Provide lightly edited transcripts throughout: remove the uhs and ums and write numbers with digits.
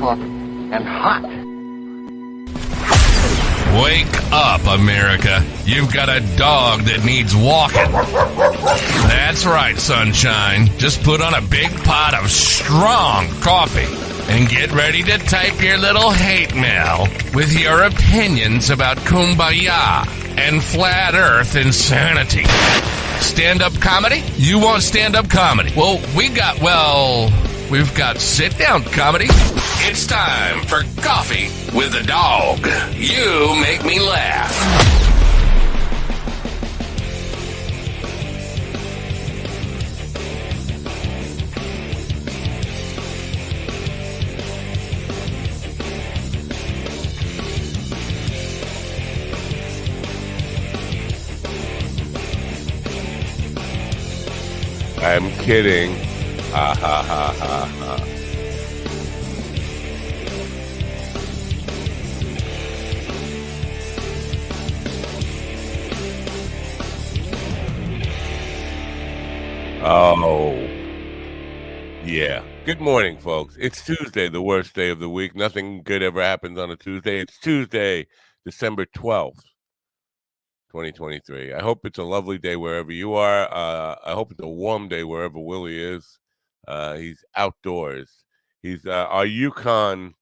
coffee. And hot. Wake up, America. You've got a dog that needs walking. That's right, sunshine. Just put on a big pot of strong coffee and get ready to type your little hate mail with your opinions about kumbaya and flat earth insanity. Stand-up comedy? You want stand-up comedy? Well, we've got sit-down comedy. It's time for Coffee with the Dog. You make me laugh. I'm kidding. Ha ha ha ha ha. Oh, yeah. Good morning, folks. It's Tuesday, the worst day of the week. Nothing good ever happens on a Tuesday. It's Tuesday, December 12th. 2023. I hope it's a lovely day wherever you are. I hope it's a warm day wherever Willie is. He's outdoors. He's our Yukon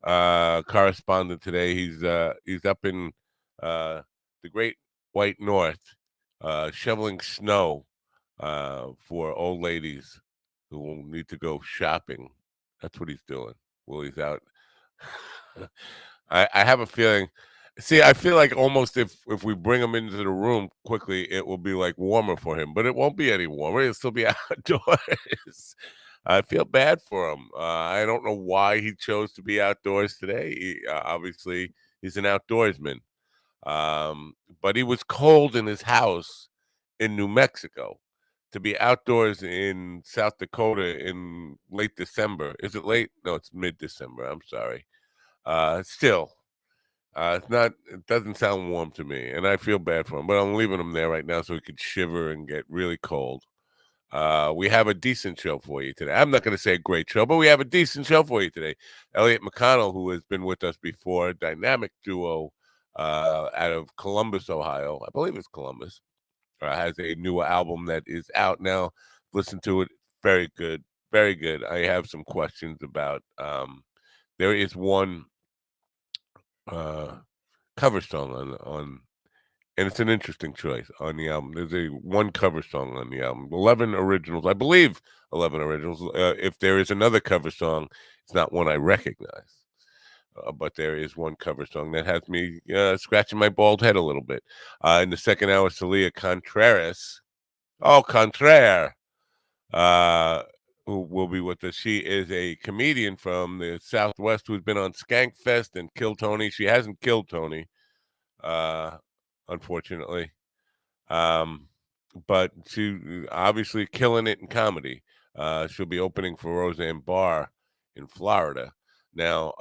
correspondent today. He's up in the Great White North, shoveling snow for old ladies who will need to go shopping. That's what he's doing. Willie's out. I have a feeling. See, I feel like almost if we bring him into the room quickly, it will be like warmer for him, but it won't be any warmer. It'll still be outdoors. I feel bad for him. I don't know why he chose to be outdoors today. Obviously, he's an outdoorsman. But he was cold in his house in New Mexico. To be outdoors in South Dakota in late December. Is it late? No, it's mid-December. I'm sorry. Still. It doesn't sound warm to me, and I feel bad for him, but I'm leaving him there right now so he could shiver and get really cold. We have a decent show for you today. I'm not going to say a great show, but we have a decent show for you today. Elliot McConnell, who has been with us before, dynamic duo out of Columbus, Ohio. I believe it's Columbus. Has a new album that is out now. Listen to it. Very good. Very good. I have some questions about there is one cover song on and it's an interesting choice on the album. There's one cover song on the album, 11 originals, I believe 11 originals. If there is another cover song, it's not one I recognize, but there is one cover song that has me scratching my bald head a little bit. In the second hour, Celia Contreras, who will be with us. She is a comedian from the Southwest who's been on Skankfest and Kill Tony. She hasn't killed Tony, unfortunately. But she obviously killing it in comedy. She'll be opening for Roseanne Barr in Florida. Now,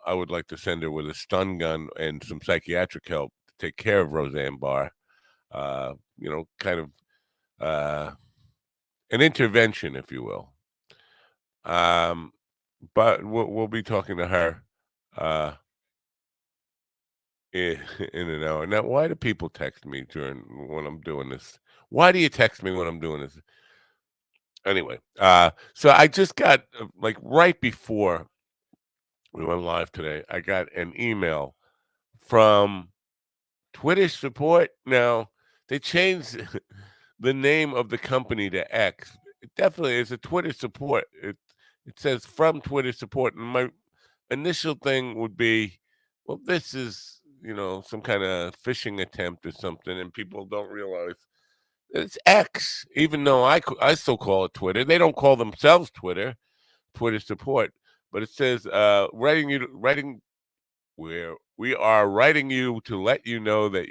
I would like to send her with a stun gun and some psychiatric help to take care of Roseanne Barr. Kind of an intervention, if you will. But we'll be talking to her in an hour. Now, why do people text me when I'm doing this? Why do you text me when I'm doing this? Anyway, so I just got right before we went live today, I got an email from Twitter support. Now, they changed the name of the company to X. It definitely is a Twitter support. It says from Twitter support, and my initial thing would be, well, this is, some kind of phishing attempt or something, and people don't realize it's X, even though I still call it Twitter. They don't call themselves Twitter support, but it says where we are writing you to let you know that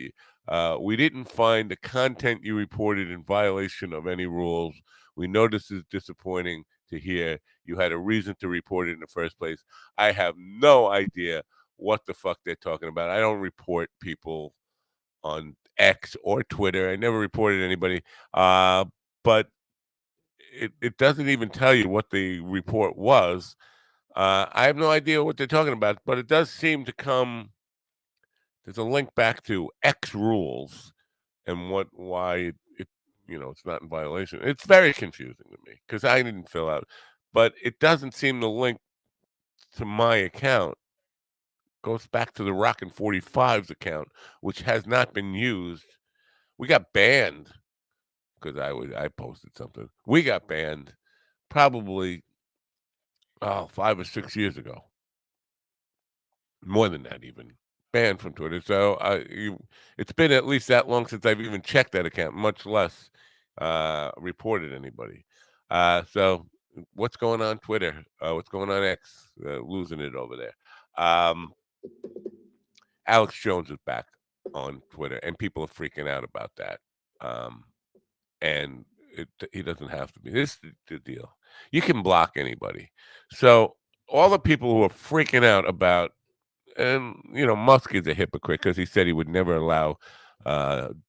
we didn't find the content you reported in violation of any rules. We know this is disappointing to hear. You had a reason to report it in the first place. I have no idea what the fuck they're talking about. I don't report people on X or Twitter. I never reported anybody. But it doesn't even tell you what the report was. I have no idea what they're talking about, but it does seem to come. There's a link back to X rules and why it's not in violation. It's very confusing to me because I didn't fill out, but it doesn't seem to link to my account. Goes back to the Rockin' 45's account, which has not been used. We got banned because I posted something. We got banned probably 5 or 6 years ago, more than that even. Banned from Twitter. So it's been at least that long since I've even checked that account, much less reported anybody. So what's going on Twitter? What's going on X? Losing it over there. Um, Alex Jones is back on Twitter, and people are freaking out about that. Um, and he doesn't have to be. This is the deal. You can block anybody. So all the people who are freaking out about, and Musk is a hypocrite because he said he would never allow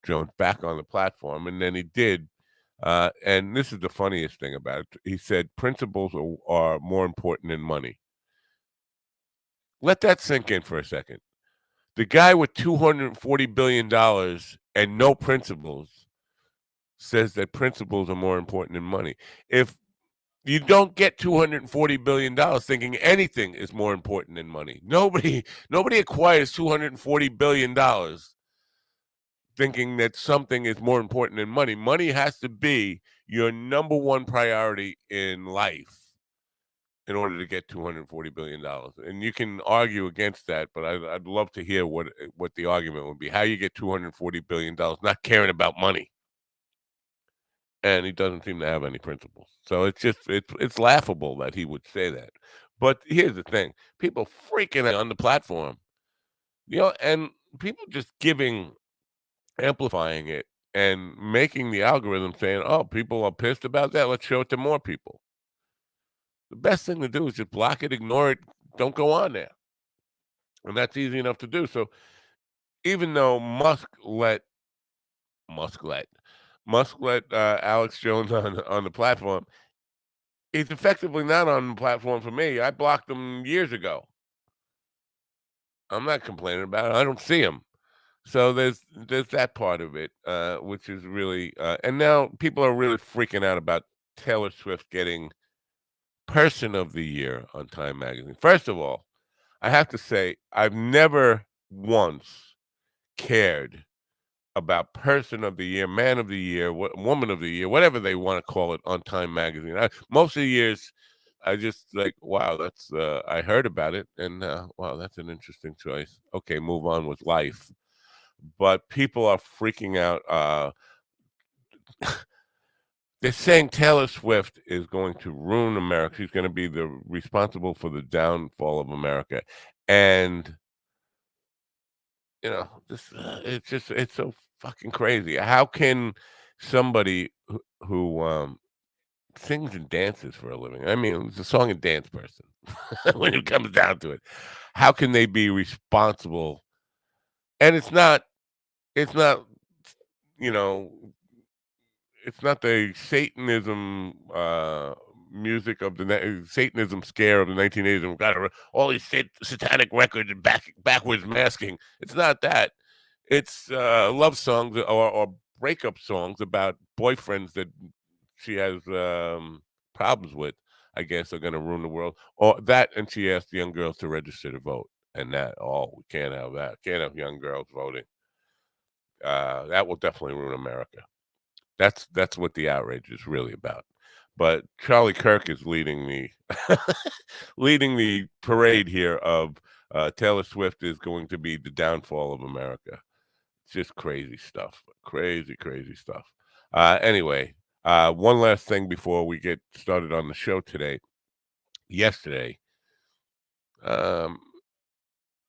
Jones back on the platform, and then he did. And this is the funniest thing about it. He said principles are more important than money. Let that sink in for a second. The guy with $240 billion and no principles says that principles are more important than money. If you don't get $240 billion thinking anything is more important than money. Nobody acquires $240 billion thinking that something is more important than money. Money has to be your number one priority in life in order to get $240 billion. And you can argue against that, but I'd love to hear what the argument would be. How you get $240 billion not caring about money. And he doesn't seem to have any principles. So it's laughable that he would say that. But here's the thing: people freaking out on the platform, and people just amplifying it, and making the algorithm saying, "Oh, people are pissed about that. Let's show it to more people." The best thing to do is just block it, ignore it, don't go on there, and that's easy enough to do. So even though Musk let Alex Jones on the platform. He's effectively not on the platform for me. I blocked him years ago. I'm not complaining about it. I don't see him. So there's that part of it, which is really and now people are really freaking out about Taylor Swift getting Person of the Year on Time Magazine. First of all, I have to say I've never once cared about Person of the Year, Man of the Year, Woman of the Year, whatever they want to call it on Time Magazine. Most of the years, I just like, wow, that's I heard about it, and wow, that's an interesting choice. Okay, move on with life. But people are freaking out. They're saying Taylor Swift is going to ruin America. She's going to be the responsible for the downfall of America, and this it's so fucking crazy. How can somebody who sings and dances for a living? I mean, it's a song and dance person when it comes down to it. How can they be responsible? And it's not, you know, it's not the Satanism music of the Satanism scare of the 1980s. We've got all these satanic records and backwards masking. It's not that. It's love songs or breakup songs about boyfriends that she has problems with. I guess are going to ruin the world. Or that, and she asked young girls to register to vote, and that. Oh, we can't have that. Can't have young girls voting. That will definitely ruin America. That's what the outrage is really about. But Charlie Kirk is leading leading the parade here of Taylor Swift is going to be the downfall of America. It's just crazy stuff. Crazy, crazy stuff. Anyway, one last thing before we get started on the show today. Yesterday, um,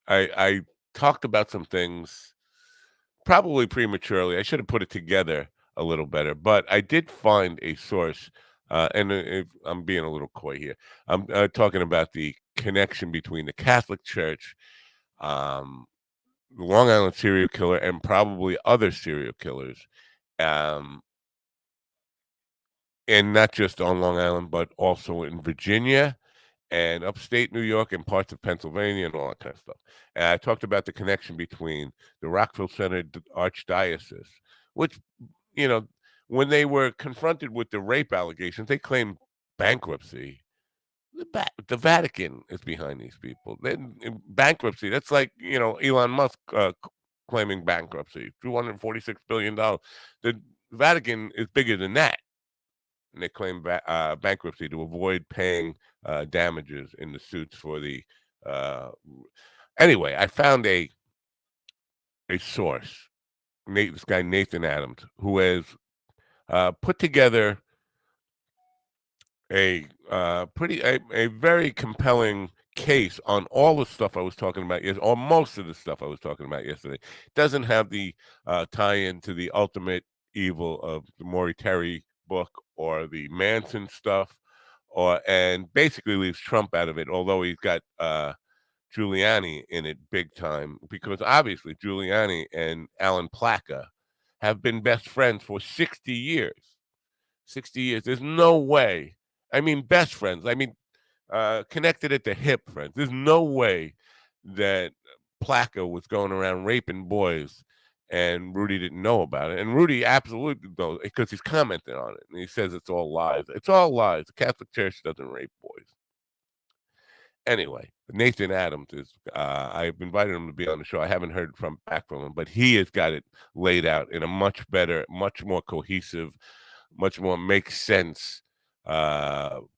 I talked about some things probably prematurely. I should have put it together a little better, but I did find a source, and if I'm being a little coy here. I'm talking about the connection between the Catholic Church, um, the Long Island serial killer, and probably other serial killers, um, and not just on Long Island, but also in Virginia and upstate New York and parts of Pennsylvania and all that kind of stuff. And I talked about the connection between the Rockville Center Archdiocese, which, you know, when they were confronted with the rape allegations, they claimed bankruptcy. The Vatican is behind these people. Then bankruptcy. That's like, Elon Musk claiming bankruptcy, $246 billion. The Vatican is bigger than that, and they claim bankruptcy to avoid paying damages in the suits for the. Uh, anyway, I found a source, this guy Nathan Adams, who has put together a very compelling case on all the stuff I was talking about yesterday, or most of the stuff I was talking about yesterday. Doesn't have the tie-in to the ultimate evil of the Maury Terry book or the Manson stuff, and basically leaves Trump out of it, although he's got Giuliani in it big time, because obviously Giuliani and Alan Plaka have been best friends for 60 years. 60 years. There's no way. I mean, best friends. I mean, connected at the hip friends. There's no way that Plaka was going around raping boys and Rudy didn't know about it. And Rudy absolutely knows because he's commented on it. And he says it's all lies. It's all lies. The Catholic Church doesn't rape boys. Anyway, Nathan Adams is. I've invited him to be on the show. I haven't heard back from him, but he has got it laid out in a much better, much more cohesive, much more makes sense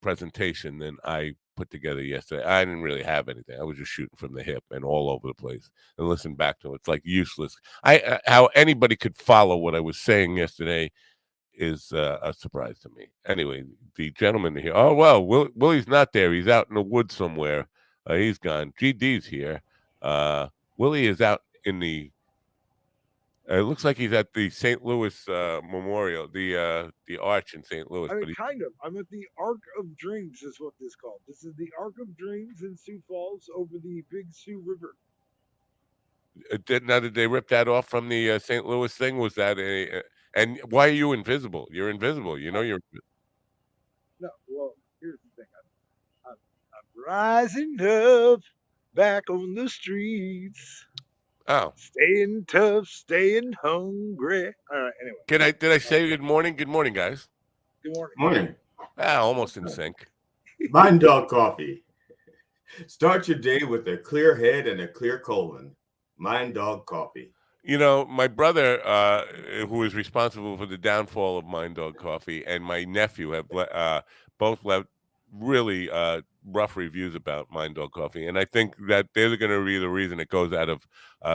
presentation than I put together yesterday. I didn't really have anything. I was just shooting from the hip and all over the place and listen back to it. It's like useless. How anybody could follow what I was saying yesterday is a surprise to me. Anyway, the gentleman here. Oh well, Willie's not there. He's out in the woods somewhere. He's gone. GD's here. Willie is out in the. It looks like he's at the St. Louis Memorial, the Arch in St. Louis. I mean, But kind of. I'm at the Arc of Dreams, is what this is called. This is the Arc of Dreams in Sioux Falls over the Big Sioux River. Now, did they rip that off from the St. Louis thing? Was that and why are you invisible? You're invisible. You know you're. No, well, here's the thing. I'm rising up back on the streets. Oh, Staying tough, staying hungry. All right, anyway. did I say good morning? Good morning, guys. Good morning. Morning. Almost in sync. Mind Dog Coffee. Start your day with a clear head and a clear colon. Mind Dog Coffee. My brother, who is responsible for the downfall of Mind Dog Coffee, and my nephew have both left really rough reviews about Mind Dog Coffee, and I think that they're going to be the reason it goes out of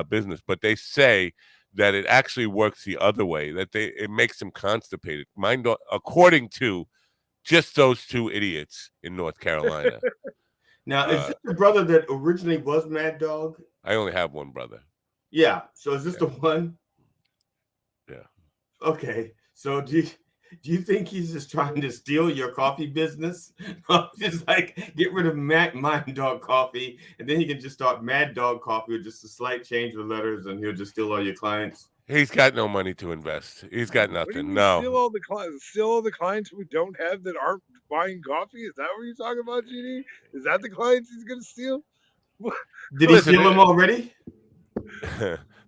business. But they say that it actually works the other way; that it makes them constipated. Mind Dog, according to just those two idiots in North Carolina. Now, is this the brother that originally was Mad Dog? I only have one brother. Yeah. So is this the one? Yeah. Okay. So do you think he's just trying to steal your coffee business? Just like get rid of Mind Dog Coffee, and then he can just start Mad Dog Coffee with just a slight change of the letters, and he'll just steal all your clients. He's got no money to invest. He's got nothing. No. Steal all the clients we don't have that aren't buying coffee? Is that what you're talking about, GD? Is that the clients he's going to steal? Did he steal them already?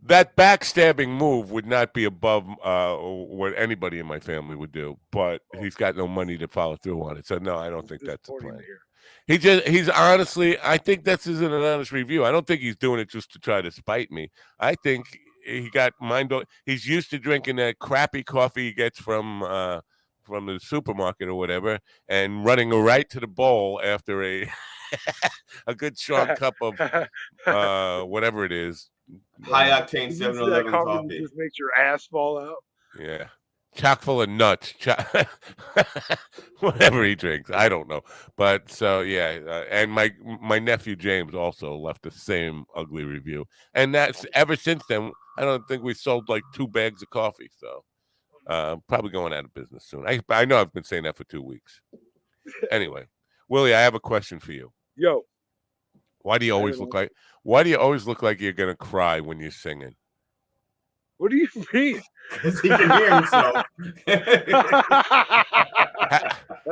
That backstabbing move would not be above what anybody in my family would do, but he's got no money to follow through on it. So no, I don't think that's the plan. He's honestly, I think this isn't an honest review. I don't think he's doing it just to try to spite me. I think he got he's used to drinking that crappy coffee he gets from the supermarket or whatever, and running right to the bowl after a good strong cup of whatever it is. High octane 7-Eleven coffee. Just makes your ass fall out. Yeah. Chock full of nuts. Whatever he drinks. I don't know. But so, yeah. And my nephew James also left the same ugly review. And that's ever since then, I don't think we sold like 2 bags of coffee. So probably going out of business soon. I know I've been saying that for 2 weeks. Anyway, Willie, I have a question for you. Yo. Why do you always look like you're gonna cry when you're singing? What do you mean? Because he can hear himself.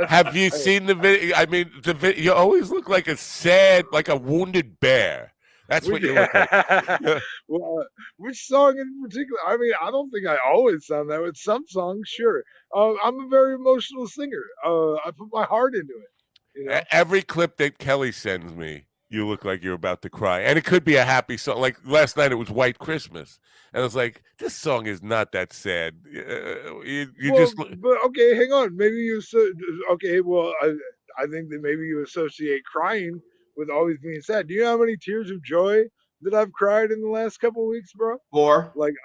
Have you seen the video? I mean, you always look like a sad, like a wounded bear. That's what you look like. Well, which song in particular? I mean, I don't think I always sound that way. Some songs, sure. I'm a very emotional singer. I put my heart into it. You know. Every clip that Kelly sends me, you look like you're about to cry, and it could be a happy song. Like last night, it was White Christmas, and I was like, "This song is not that sad." You Well, just but okay, hang on. Maybe okay. Well, I think that maybe you associate crying with always being sad. Do you know how many tears of joy that I've cried in the last couple of weeks, bro? 4, Like,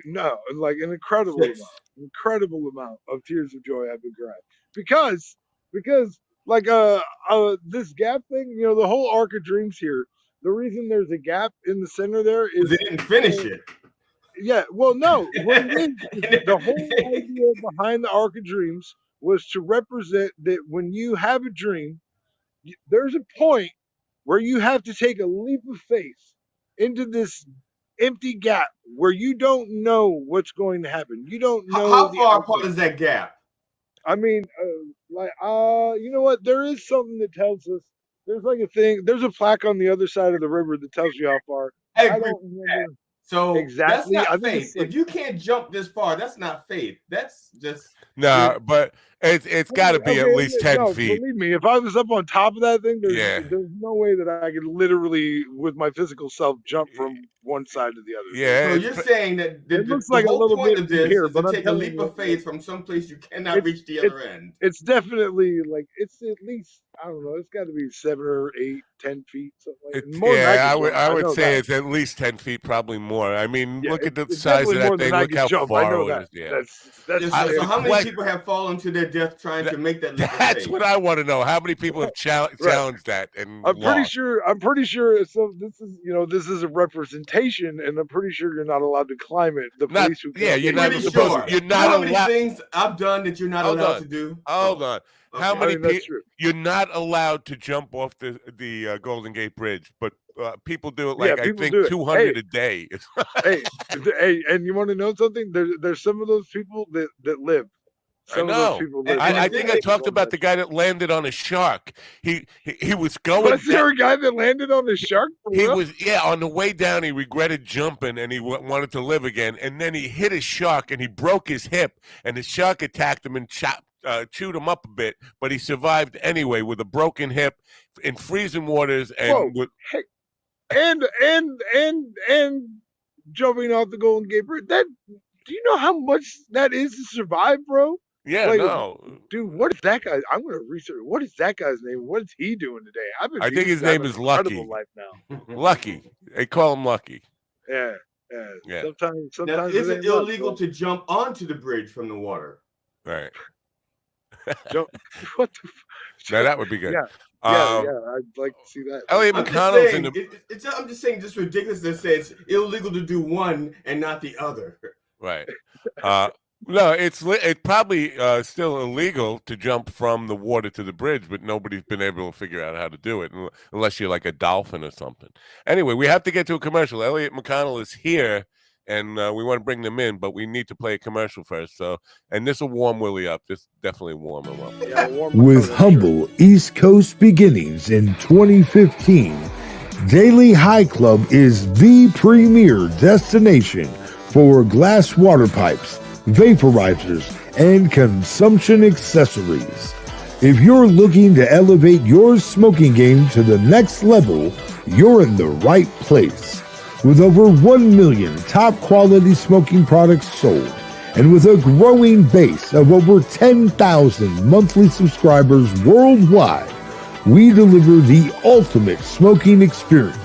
no, like an incredible 6. amount of tears of joy I've been crying because like this gap thing, you know, the whole arc of dreams here. The reason there's a gap in the center there is They didn't finish it. yeah. Well, no, what it is the whole idea behind the arc of dreams was to represent that when you have a dream, there's a point where you have to take a leap of faith into this empty gap where you don't know what's going to happen. You don't know How the far outcome. apart is that gap? I mean, you know what? There is something that tells us. There's like a thing. There's a plaque on the other side of the river that tells you how far. I I agree don't with remember So exactly. that's I not think faith. it's like, If you can't jump this far, that's not faith. That's just no, but it's got to be at least 10 no, feet. believe me, if I was up on top of that thing, Yeah. there's no way that I could literally, with my physical self, jump from one side to the other. Yeah, So you're saying that It looks the like a whole little point bit of from this here, is to but I'm take a telling leap you, of faith from someplace you cannot it's- reach the other end. it's definitely like it's at least, I don't know, it's got to be 7 or 8, 10 feet, something like that. More than I Yeah, can jump, I would know say that. it's at least 10 feet, probably more. I mean, Yeah, look at the it's size of definitely that more than thing. I Look can how jump. I far know it that. is. Yeah. That's So, so how many what- people have fallen to their death trying to make that leap of That's faith? what I want to know. How many people have challenged that and I'm pretty lost? sure. I'm pretty sure. So this is, you know, this is a representation, and I'm pretty sure you're not allowed to climb it. The Not- police who yeah, come you're get not Pretty you- supposed sure. to- you're You not know how many allowed- things I've done that you're not Hold allowed on. to do? Hold on. How Okay. many I mean, that's people? true. You're not allowed to jump off the Golden Gate Bridge, but people do it Yeah, like I people think do it. 200 a day. Hey, hey, and you want to know something? There's some of those people that live. I Some of those know. people And live. the I thing think I is- talked about the guy that landed on a shark. He was going. Was there a guy that landed on the shark? For He real? was, yeah, on the way down, he regretted jumping and he wanted to live again. And then he hit a shark and he broke his hip. And the shark attacked him and chewed him up a bit. But he survived anyway with a broken hip in freezing waters. And Whoa. with, Hey, and jumping off the Golden Gate Bridge. That, do you know how much that is to survive, bro? yeah, Like, no. Dude, what is that guy? I'm gonna research. What is that guy's name? What is he doing today? I think his he's got name an is incredible Lucky. Life now. Lucky. They call him Lucky. Yeah. Yeah. Sometimes Now, it is it ain't luck, illegal bro. to jump onto the bridge from the water? Right. What the? Now that would be good. Yeah. Um, Yeah, I'd like to see that. Elliot I'm just McConnell's saying, in the I'm just saying, just ridiculous to say it's illegal to do one and not the other. right. No, it's probably still illegal to jump from the water to the bridge, but nobody's been able to figure out how to do it unless you're like a dolphin or something. Anyway, we have to get to a commercial. Elliot McConnell is here, and we want to bring them in, but we need to play a commercial first. So, and this will warm Willie up. This definitely warm him up. Yeah, With humble East Coast beginnings in 2015, Daily High Club is the premier destination for glass water pipes, vaporizers, and consumption accessories. If you're looking to elevate your smoking game to the next level, you're in the right place. With over 1 million top quality smoking products sold, and with a growing base of over 10,000 monthly subscribers worldwide, we deliver the ultimate smoking experience.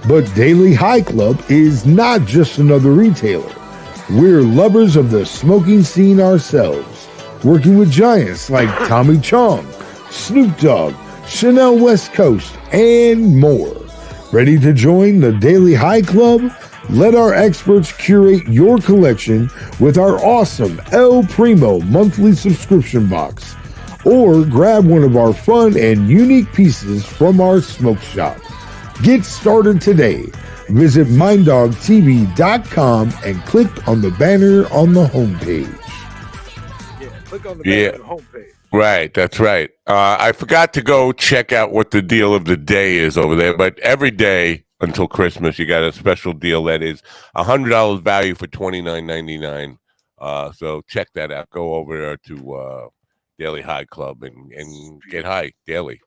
But Daily High Club is not just another retailer. We're lovers of the smoking scene ourselves, working with giants like Tommy Chong, Snoop Dogg, Chanel West Coast, and more. Ready to join the Daily High Club? Let our experts curate your collection with our awesome El Primo monthly subscription box. Or grab one of our fun and unique pieces from our smoke shop. Get started today. Visit minddogtv.com and click on the banner on the homepage. Yeah, click on the banner on the homepage. Right, that's right. I forgot to go check out what the deal of the day is over there, but every day until Christmas, you got a special deal that is $100 value for $29.99. So check that out. Go over there to Daily High Club and get high daily.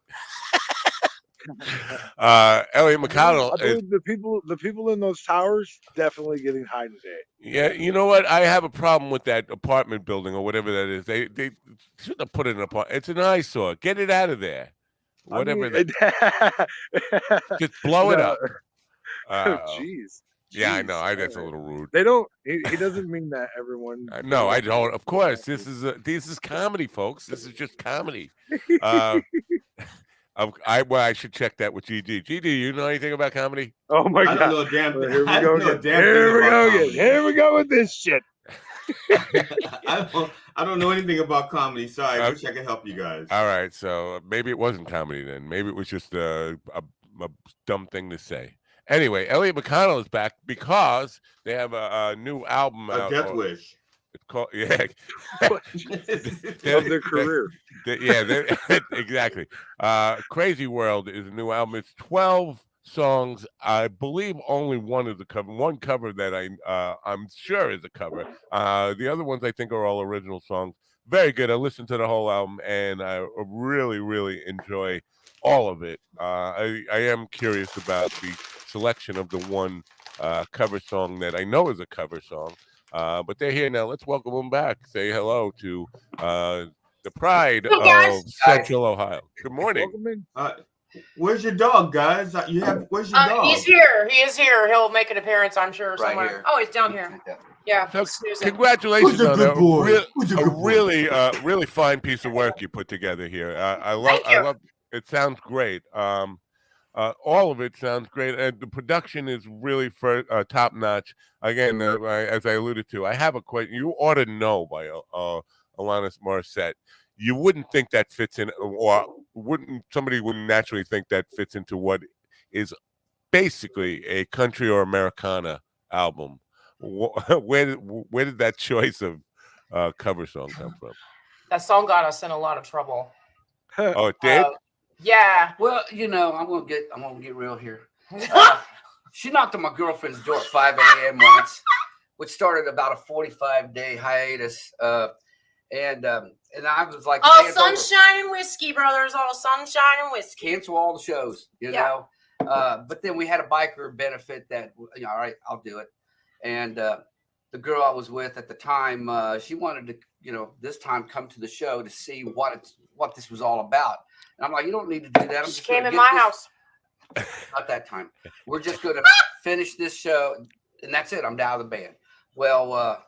Elliot McConnell I is. believe the people in those towers definitely getting high today. Yeah, you know what? I have a problem with that apartment building or whatever that is. They shouldn't have put it in an apartment. It's an eyesore. Get it out of there. I mean, Whatever that. Just blow it no, up. Uh, jeez, yeah, I know. jeez. That's a little rude. They don't. He doesn't mean that. Everyone. No, I don't. Of course, this is comedy, folks. This is just comedy. Uh, I should check that with GD. GD, you know anything about comedy? Oh my I god! don't know a damn Well, thing. here we I go don't know a again. damn Here thing we about go again. comedy. Here we go with this shit. I don't know anything about comedy. Sorry, I wish I could help you guys. All right, so maybe it wasn't comedy then. Maybe it was just a dumb thing to say. Anyway, Elliot McConnell is back because they have a new album A out. death wish. It's called yeah. Of their career. Yeah, exactly. Crazy World is a new album. It's 12 songs. I believe only one is a cover. One cover that I'm sure is a cover. The other ones I think are all original songs. Very good. I listened to the whole album and I really, really enjoy all of it. I am curious about the selection of the one cover song that I know is a cover song. But they're here now. Let's welcome them back. Say hello to the pride Hey, guys. of Central Ohio. Good morning. Welcome in. Where's your dog, guys? Where's your dog? He's here. He is here. He'll make an appearance, I'm sure, Right somewhere. here. Oh, he's down here. Yeah. So, Susan. congratulations Who's a on good boy? Who's a good boy? really fine piece of work you put together here. I Thank you. love. It sounds great. All of it sounds great, and the production is really top notch. Again, as I alluded to, I have a question. You ought to know by Alanis Morissette. You wouldn't think that fits in, or somebody wouldn't naturally think that fits into what is basically a country or Americana album. Where did that choice of cover song come from? That song got us in a lot of trouble. Oh, it did. Yeah. Well, I'm gonna get real here. She knocked on my girlfriend's door at 5 a.m. once, which started about a 45-day hiatus. And I was like, All "Hey, it's over. sunshine and whiskey, brothers. All sunshine and whiskey. Cancel all the shows," Yeah. But then we had a biker benefit that, all right, I'll do it. And the girl I was with at the time, she wanted to, this time come to the show to see what this was all about. And I'm like, you don't need to do that. I'm She just came gonna in get my this- house. Not that time. We're just going to finish this show, and that's it. I'm out of the band. Well,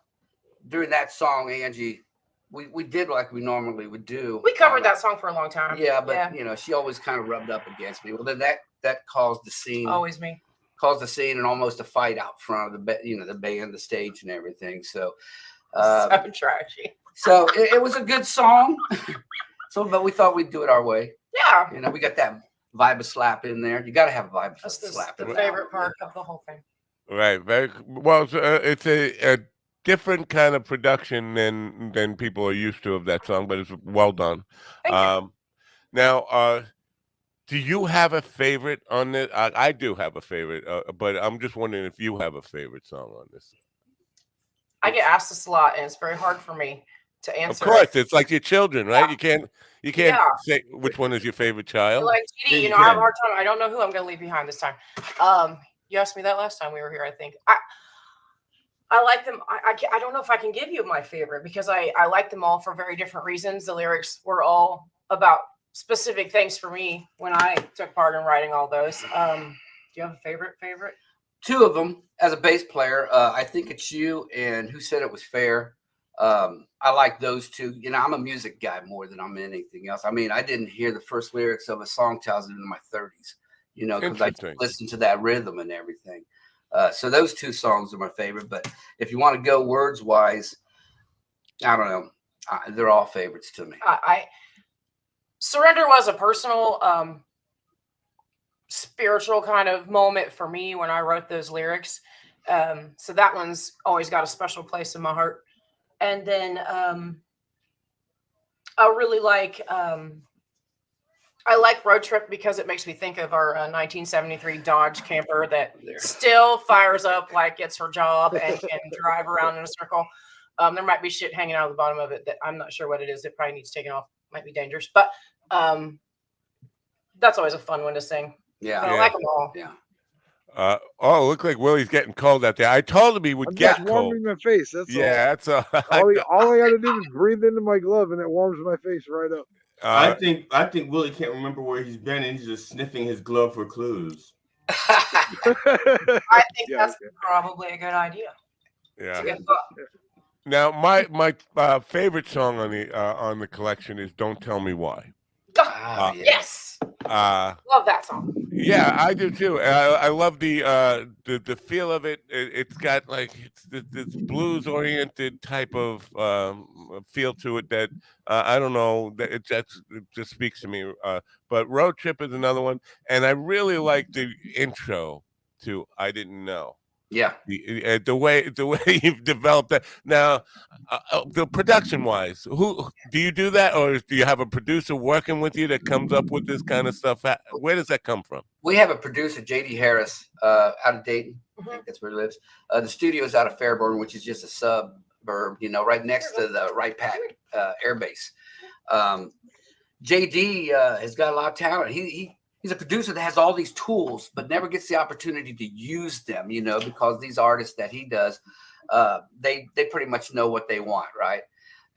during that song, Angie, we did like we normally would do. We covered that song for a long time. Yeah, but she always kind of rubbed up against me. Well, then that caused the scene. Always me. Caused the scene and almost a fight out front of the band, the stage, and everything. So, So trashy. So it was a good song. But we thought we'd do it our way. Yeah. We got that vibe of slap in there. You got to have a vibe of That's slap. the in favorite part of the whole thing. Right. Very well. It's a different kind of production than people are used to of that song, but it's well done. Thank you. Now, do you have a favorite on this? I do have a favorite, but I'm just wondering if you have a favorite song on this. I get asked this a lot, and it's very hard for me to answer. Of course, it's like your children, right? You can't Yeah. say which one is your favorite child. Like Yeah, GD, you I have can. a hard time. I don't know who I'm going to leave behind this time. You asked me that last time we were here. I think I like them. I don't know if I can give you my favorite because I like them all for very different reasons. The lyrics were all about specific things for me when I took part in writing all those. Do you have a favorite? Two of them as a bass player. I think it's you and Who Said It Was Fair. I like those two. I'm a music guy more than I'm anything else. I mean, I didn't hear the first lyrics of a song till I was in my 30s, because I Interesting. listened to that rhythm and everything. So those two songs are my favorite. But if you want to go words wise, I don't know. They're all favorites to me. Surrender was a personal, spiritual kind of moment for me when I wrote those lyrics. So that one's always got a special place in my heart. And then I really like. I like Road Trip because it makes me think of our 1973 Dodge camper that still fires up like it's her job and can drive around in a circle. There might be shit hanging out of the bottom of it that I'm not sure what it is. It probably needs taken off. Might be dangerous, but that's always a fun one to sing. Yeah. But I like them all. Yeah. Oh, look like Willie's getting cold out there. I told him he would I'm get just cold. warming my face. That's Yeah, that's all. all I got to do is breathe into my glove, and it warms my face right up. I think Willie can't remember where he's been, and he's just sniffing his glove for clues. I think that's probably a good idea. Yeah. It's a good thought. Now, my favorite song on the collection is "Don't Tell Me Why." Yes. Love that song. Yeah, I do too. I love the feel of it. It's got like this blues oriented type of feel to it that I don't know that it just speaks to me. But Road Trip is another one, and I really like the intro to "I Didn't Know." Yeah. The way you've developed that now, the production wise, who do you do that, or do you have a producer working with you that comes up with this kind of stuff? Where does that come from? We have a producer, JD Harris, out of Dayton. I think that's where he lives. The studio is out of Fairburn, which is just a suburb, right next to the Wright Pat Air Base. JD has got a lot of talent. He's a producer that has all these tools, but never gets the opportunity to use them, because these artists that he does, they pretty much know what they want, right?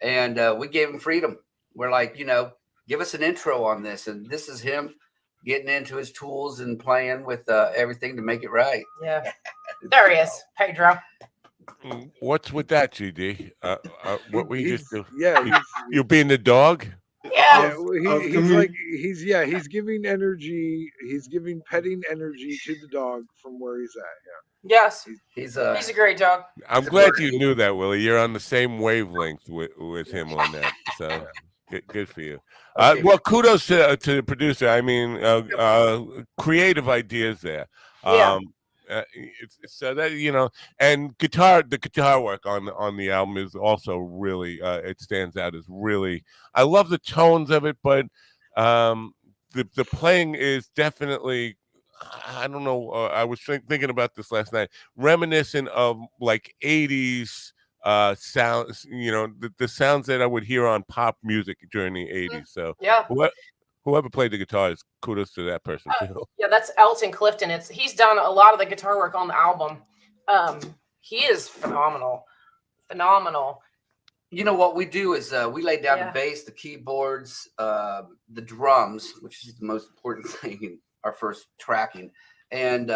And we gave him freedom. We're like, give us an intro on this. And this is him getting into his tools and playing with everything to make it right. Yeah. There he is, Pedro. What's with that, GD? What were you just doing? Yeah. You being the dog? Yeah. He's giving energy. He's giving petting energy to the dog from where he's at. Yeah. Yes. He's a great dog. I'm glad you knew that, Willie. You're on the same wavelength with him on that. So good for you. Well, kudos to the producer. I mean, creative ideas there. Yeah. So that and the guitar work on the album is also really it stands out as really. I love the tones of it, but the playing is definitely. I don't know. I was thinking about this last night, reminiscent of like '80s sounds. The sounds that I would hear on pop music during the '80s. So yeah. Whoever played the guitar is kudos to that person too. Yeah, that's Elton Clifton. He's done a lot of the guitar work on the album. He is phenomenal. What we do is we lay down the bass, the keyboards, the drums, which is the most important thing in our first tracking, and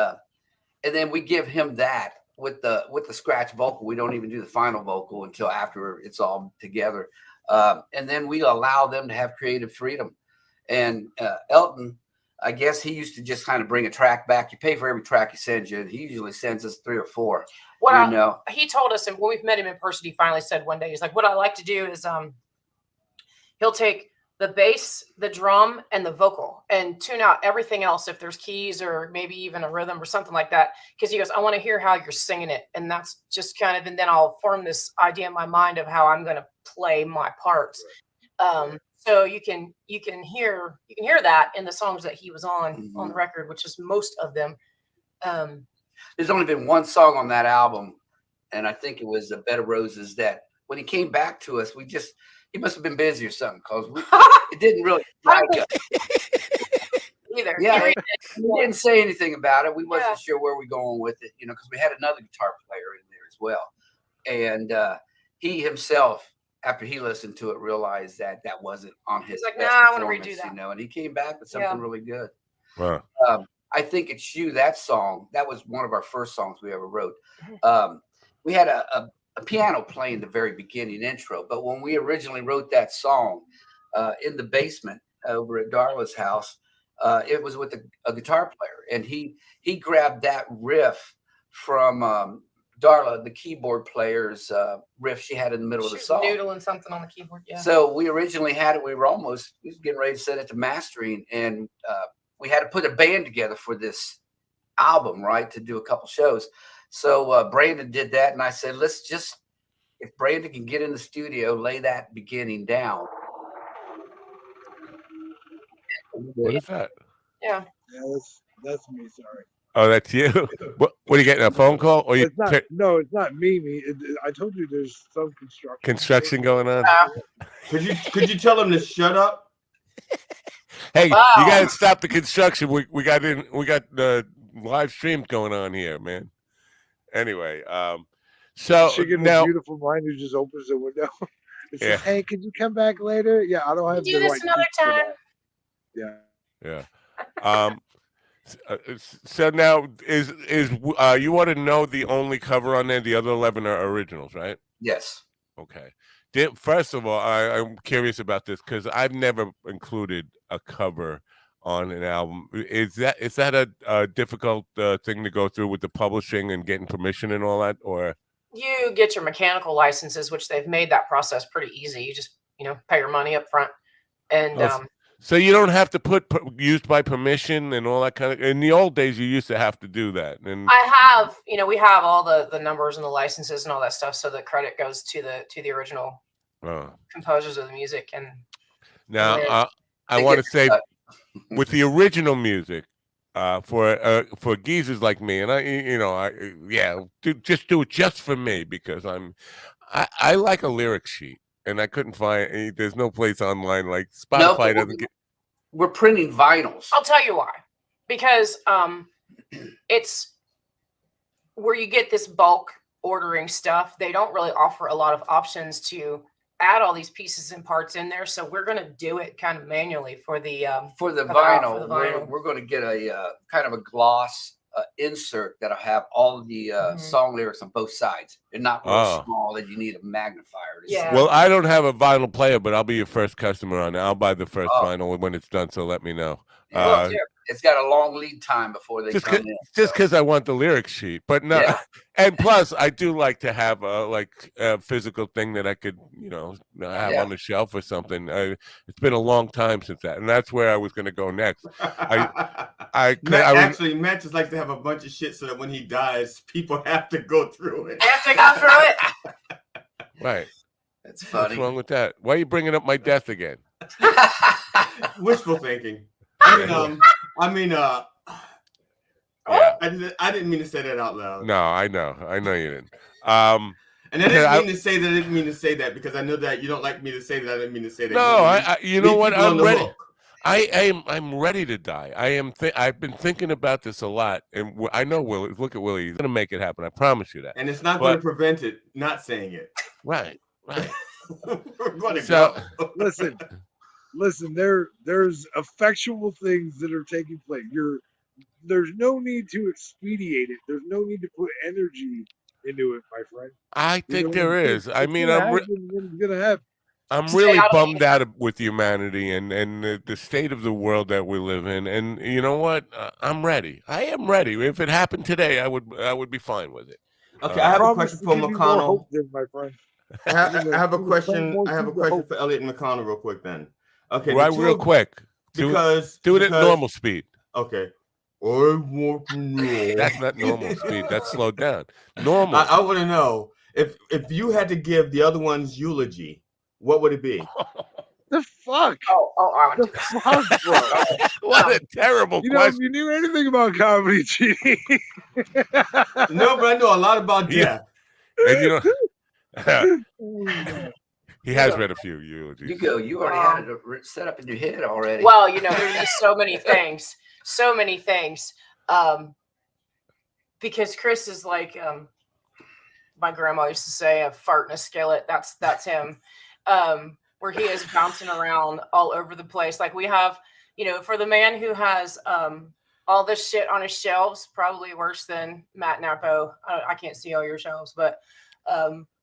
then we give him that with the scratch vocal. We don't even do the final vocal until after it's all together, and then we allow them to have creative freedom. And Elton, I guess he used to just kind of bring a track back. You pay for every track he sends you. He usually sends us 3 or 4. He told us, and when we've met him in person, he finally said one day, he's like, what I like to do is he'll take the bass, the drum, and the vocal and tune out everything else if there's keys or maybe even a rhythm or something like that. Because he goes, I want to hear how you're singing it. And that's just kind of, and then I'll form this idea in my mind of how I'm going to play my parts. So you can hear that in the songs that he was on the record, which is most of them. There's only been one song on that album, and I think it was "A Bed of Roses." That when he came back to us, he must have been busy or something because it didn't really like us either. Yeah, he didn't say anything about it. We wasn't sure where we're going with it, because we had another guitar player in there as well, and he himself, after he listened to it, realized that wasn't on his. He's like, nah, I want to redo that. And he came back with something really good. Wow. I think It's You, that song, that was one of our first songs we ever wrote. We had a piano playing the very beginning intro, but when we originally wrote that song in the basement over at Darla's house, it was with a guitar player, and he grabbed that riff from Darla, the keyboard player's riff she had in the middle of the song. Noodling something on the keyboard, yeah. So we originally had it. We was getting ready to send it to mastering, and we had to put a band together for this album, right, to do a couple shows. So Brandon did that, and I said, let's just, if Brandon can get in the studio, lay that beginning down, What is that? Yeah. Yeah, that's me. Sorry. Oh, that's you. What are you getting? A phone call or you It's not. No, it's not me. I told you there's some construction going on? Could you tell him to shut up? Hey, Wow. you gotta stop the construction. We got the live stream going on here, man. Anyway, so chicken, a now, beautiful mind who just opens the window. It says, yeah, "Hey, could you come back later?" Yeah, I don't We'll have do the this right another teeth for time. that. Yeah. yeah. So now is you want to know the only cover on there? The other 11 are originals, right? Yes. Okay. First of all, I'm curious about this because I've never included a cover on an album. Is that a difficult thing to go through with the publishing and getting permission and all that, or? You get your mechanical licenses, which they've made that process pretty easy. You just pay your money up front, and So you don't have to put used by permission and all that kind of. In the old days, you used to have to do that. And I have, we have all the numbers and the licenses and all that stuff, so the credit goes to the original composers of the music. And now I want to say, with the original music, for geezers like me, and just do it just for me because I like a lyric sheet. And I couldn't find. There's no place online like Spotify doesn't get. We're printing vinyls. I'll tell you why. Because it's where you get this bulk ordering stuff. They don't really offer a lot of options to add all these pieces and parts in there. So we're going to do it kind of manually for the vinyl. We're going to get a kind of a gloss insert that'll have all of the song lyrics on both sides. They're not real small that you need a magnifier to see. Well, I don't have a vinyl player, but I'll be your first customer on it. I'll buy the first vinyl when it's done, so let me know. It's got a long lead time before they come in. Just because I want the lyric sheet, but no. Yeah. And plus, I do like to have a physical thing that I could, have on the shelf or something. It's been a long time since that, and that's where I was going to go next. Matt just likes to have a bunch of shit so that when he dies, people have to go through it. They have to go through it. Right. That's funny. What's wrong with that? Why are you bringing up my death again? Wishful thinking. I didn't mean to say that out loud. No, I know you didn't. And I didn't mean to say that because I know that you don't like me to say that. I didn't mean to say that. No, you know what? I'm ready. I'm ready to die. I've been thinking about this a lot, and I know Willie. Look at Willie. He's gonna make it happen. I promise you that. And it's not going to prevent it not saying it. Right. We're going to go. Listen. There's effectual things that are taking place. There's no need to expedite it. There's no need to put energy into it, my friend. I think there is. I mean, it's gonna happen. I'm really bummed out with humanity and the state of the world that we live in. And you know what? I'm ready. I am ready. If it happened today, I would be fine with it. Okay, I have a question for McConnell. My friend. I have a question. I have a question for Elliot and McConnell, real quick. Then, okay, real quick. Because do it at normal speed. Okay. I want to know. That's not normal speed. That's slowed down. Normal. I want to know if you had to give the other one's eulogy, what would it be? The fuck? The fuck, bro? What a terrible question. If you knew anything about comedy, cheating. No, but I know a lot about death. And he has read a few eulogies. You already had it set up in your head already. Well, there's so many things. Because Chris is like my grandma used to say, a fart in a skillet. That's him. Where he is bouncing around all over the place. Like we have, for the man who has all this shit on his shelves, probably worse than Matt Napo. I can't see all your shelves, but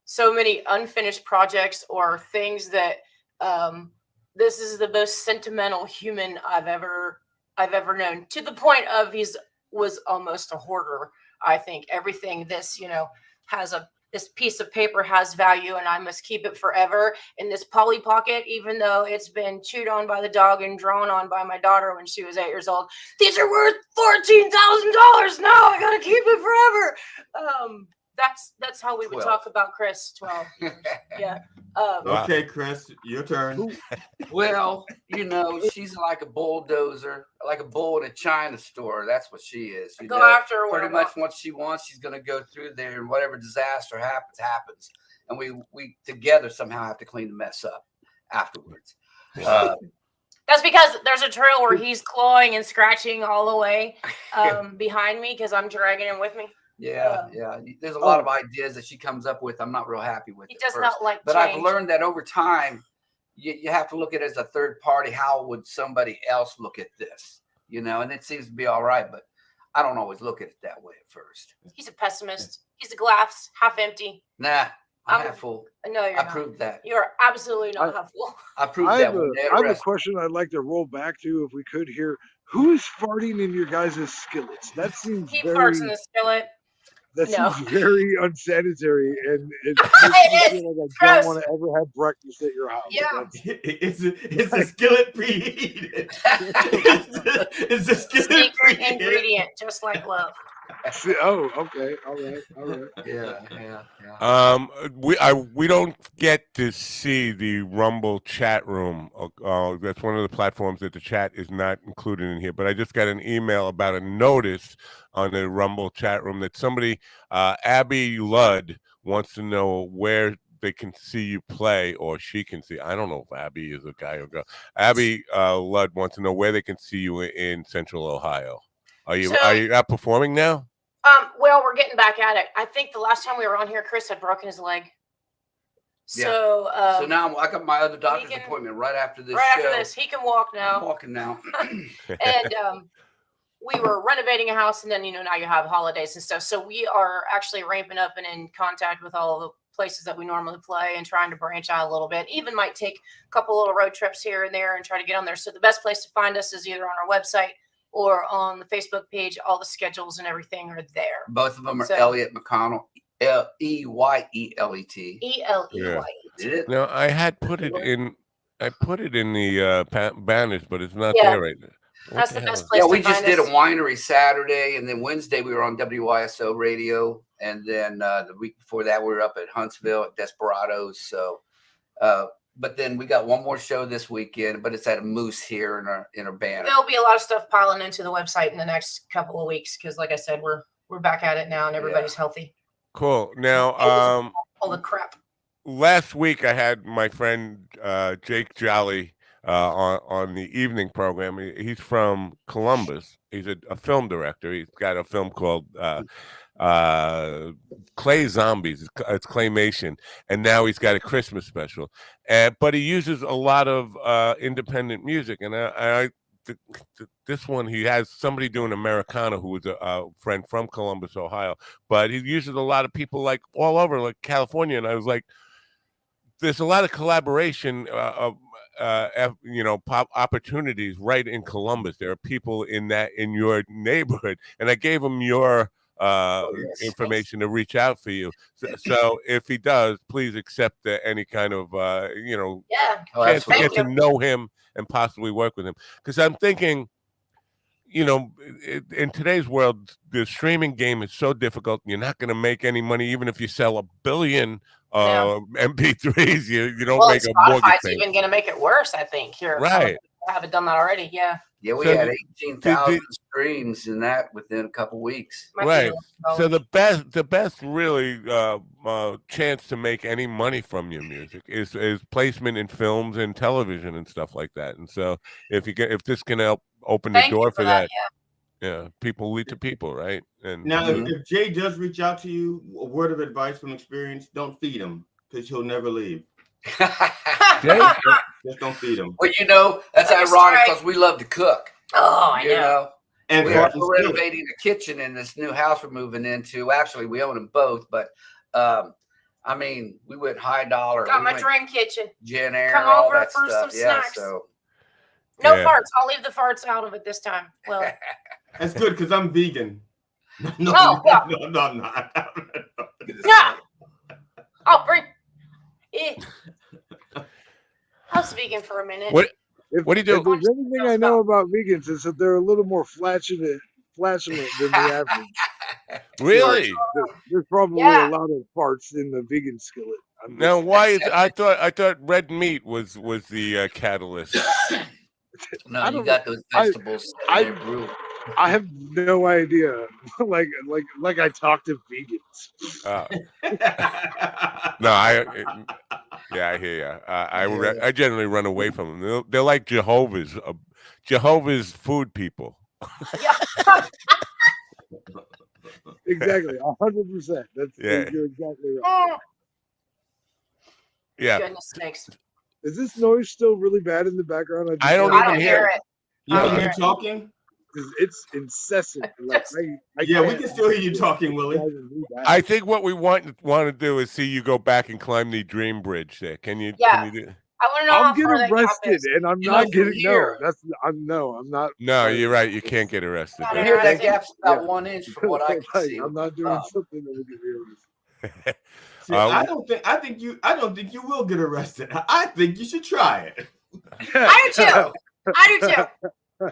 so many unfinished projects or things that this is the most sentimental human I've ever known, to the point of was almost a hoarder. I think everything this this piece of paper has value and I must keep it forever in this Polly Pocket, even though it's been chewed on by the dog and drawn on by my daughter when she was 8 years old. These are worth $14,000 now. I gotta keep it forever. That's how we would talk about Chris. 12 years. Yeah. Okay, Chris, your turn. Well, she's like a bulldozer, like a bull in a china store. That's what she is. Go after her. Pretty much what she wants, she's going to go through there, and whatever disaster happens. And we together somehow have to clean the mess up afterwards. That's because there's a trail where he's clawing and scratching all the way behind me because I'm dragging him with me. Yeah. There's a lot of ideas that she comes up with. I'm not real happy with. He does not like but change. I've learned that over time, you have to look at it as a third party. How would somebody else look at this? And it seems to be all right, but I don't always look at it that way at first. He's a pessimist. He's a glass half empty. Nah, I'm half full. No, you're not. I proved that. You're absolutely not half full. I proved that. I have a question I'd like to roll back to if we could here. Who is farting in your guys' skillets? That seems he farts in the skillet. That seems very unsanitary, and it makes me feel like I don't want to ever have breakfast at your house. Yeah, it's a skillet preheated. It's a skillet secret ingredient, just like love. Oh, okay, all right. Yeah. We don't get to see the Rumble chat room. That's one of the platforms that the chat is not included in here. But I just got an email about a notice on the Rumble chat room that somebody, Abby Ludd, wants to know where they can see you play, or she can see. I don't know if Abby is a guy or girl. Abby Ludd wants to know where they can see you in Central Ohio. Are you out performing now? Well, we're getting back at it. I think the last time we were on here, Chris had broken his leg. So, so now I got my other doctor's appointment right after this. After this, he can walk now. I'm walking now. And we were renovating a house, and then now you have holidays and stuff. So we are actually ramping up and in contact with all the places that we normally play and trying to branch out a little bit. Even might take a couple little road trips here and there and try to get on there. So the best place to find us is either on our website or on the Facebook page. All the schedules and everything are there. Both of them are Elliot McConnell, Eyeyelet. Eleiet. No, I had put it in. I put it in the banners, but it's not there right now. That's the best place. Yeah, we just did a winery Saturday, and then Wednesday we were on WYSO radio, and then the week before that we were up at Huntsville at Desperados. So, but then we got one more show this weekend, but it's at a Moose here in our banner. There'll be a lot of stuff piling into the website in the next couple of weeks because, like I said, we're back at it now, and everybody's healthy. Cool. Now, all the crap. Last week I had my friend Jake Jolly on the evening program. He's from Columbus. He's a film director. He's got a film called Clay Zombies. It's claymation, and now he's got a Christmas special. But he uses a lot of independent music, and this one he has somebody doing Americana who is a friend from Columbus, Ohio. But he uses a lot of people like all over, like California, and I was like, there's a lot of collaboration pop opportunities right in Columbus. There are people in your neighborhood, and I gave him your information to reach out for you. So if he does, please accept any kind of chance to get to know him and possibly work with him. Because I'm thinking, in today's world, the streaming game is so difficult. You're not going to make any money, even if you sell 1 billion MP3s. You don't make a mortgage payment. Spotify's even going to make it worse, I think. Here, right? I haven't done that already. Yeah. Yeah, we had 18,000 streams in that within a couple weeks. Right. So the best really chance to make any money from your music is placement in films and television and stuff like that. And so if this can help open the door for that, yeah, people lead to people, right? And now, if Jay does reach out to you, a word of advice from experience: don't feed him because he'll never leave. Just don't feed him. Well, that's ironic because we love to cook. Oh, I know. And we're renovating the kitchen in this new house we're moving into. Actually, we own them both, but we went high dollar. Got my dream kitchen. Jen Air, come all over that for stuff. some snacks. So no farts. I'll leave the farts out of it this time. Well, that's good because I'm vegan. No, I'm not. No. I'll bring. I was vegan for a minute. What do you do? If there's anything I know about vegans, is that they're a little more flatulent than the average. Really? There's probably a lot of farts in the vegan skillet. Now, why is I thought red meat was the catalyst. No, I you don't know. got those vegetables I in there brewing. I have no idea. like I talk to vegans. Uh, no, yeah, I hear you. I generally run away from them. They're like Jehovah's food people. Yeah. Exactly, 100%. Yeah. You're exactly right. Oh, Yeah, goodness sakes. Is this noise still really bad in the background? I don't I even don't hear hear it. it. You I know, don't you hear it. talking? It's incessant. Like I Yeah, we can't- can still hear you talking, it's Willie. driving me back. I think what we want to do is see you go back and climb the dream bridge. There, can you? Yeah. Can you do? I want to know I'll how get far that gap arrested, is. and I'm You know, not from getting here- I'm not. No, like, you're right. You can't get arrested. Not From there. here, that interested. gap's about Yeah. 1 inch from what I can Like, see. I'm not doing something that would get me arrested. See, I don't think you will get arrested. I think you should try it. I do too. I do too.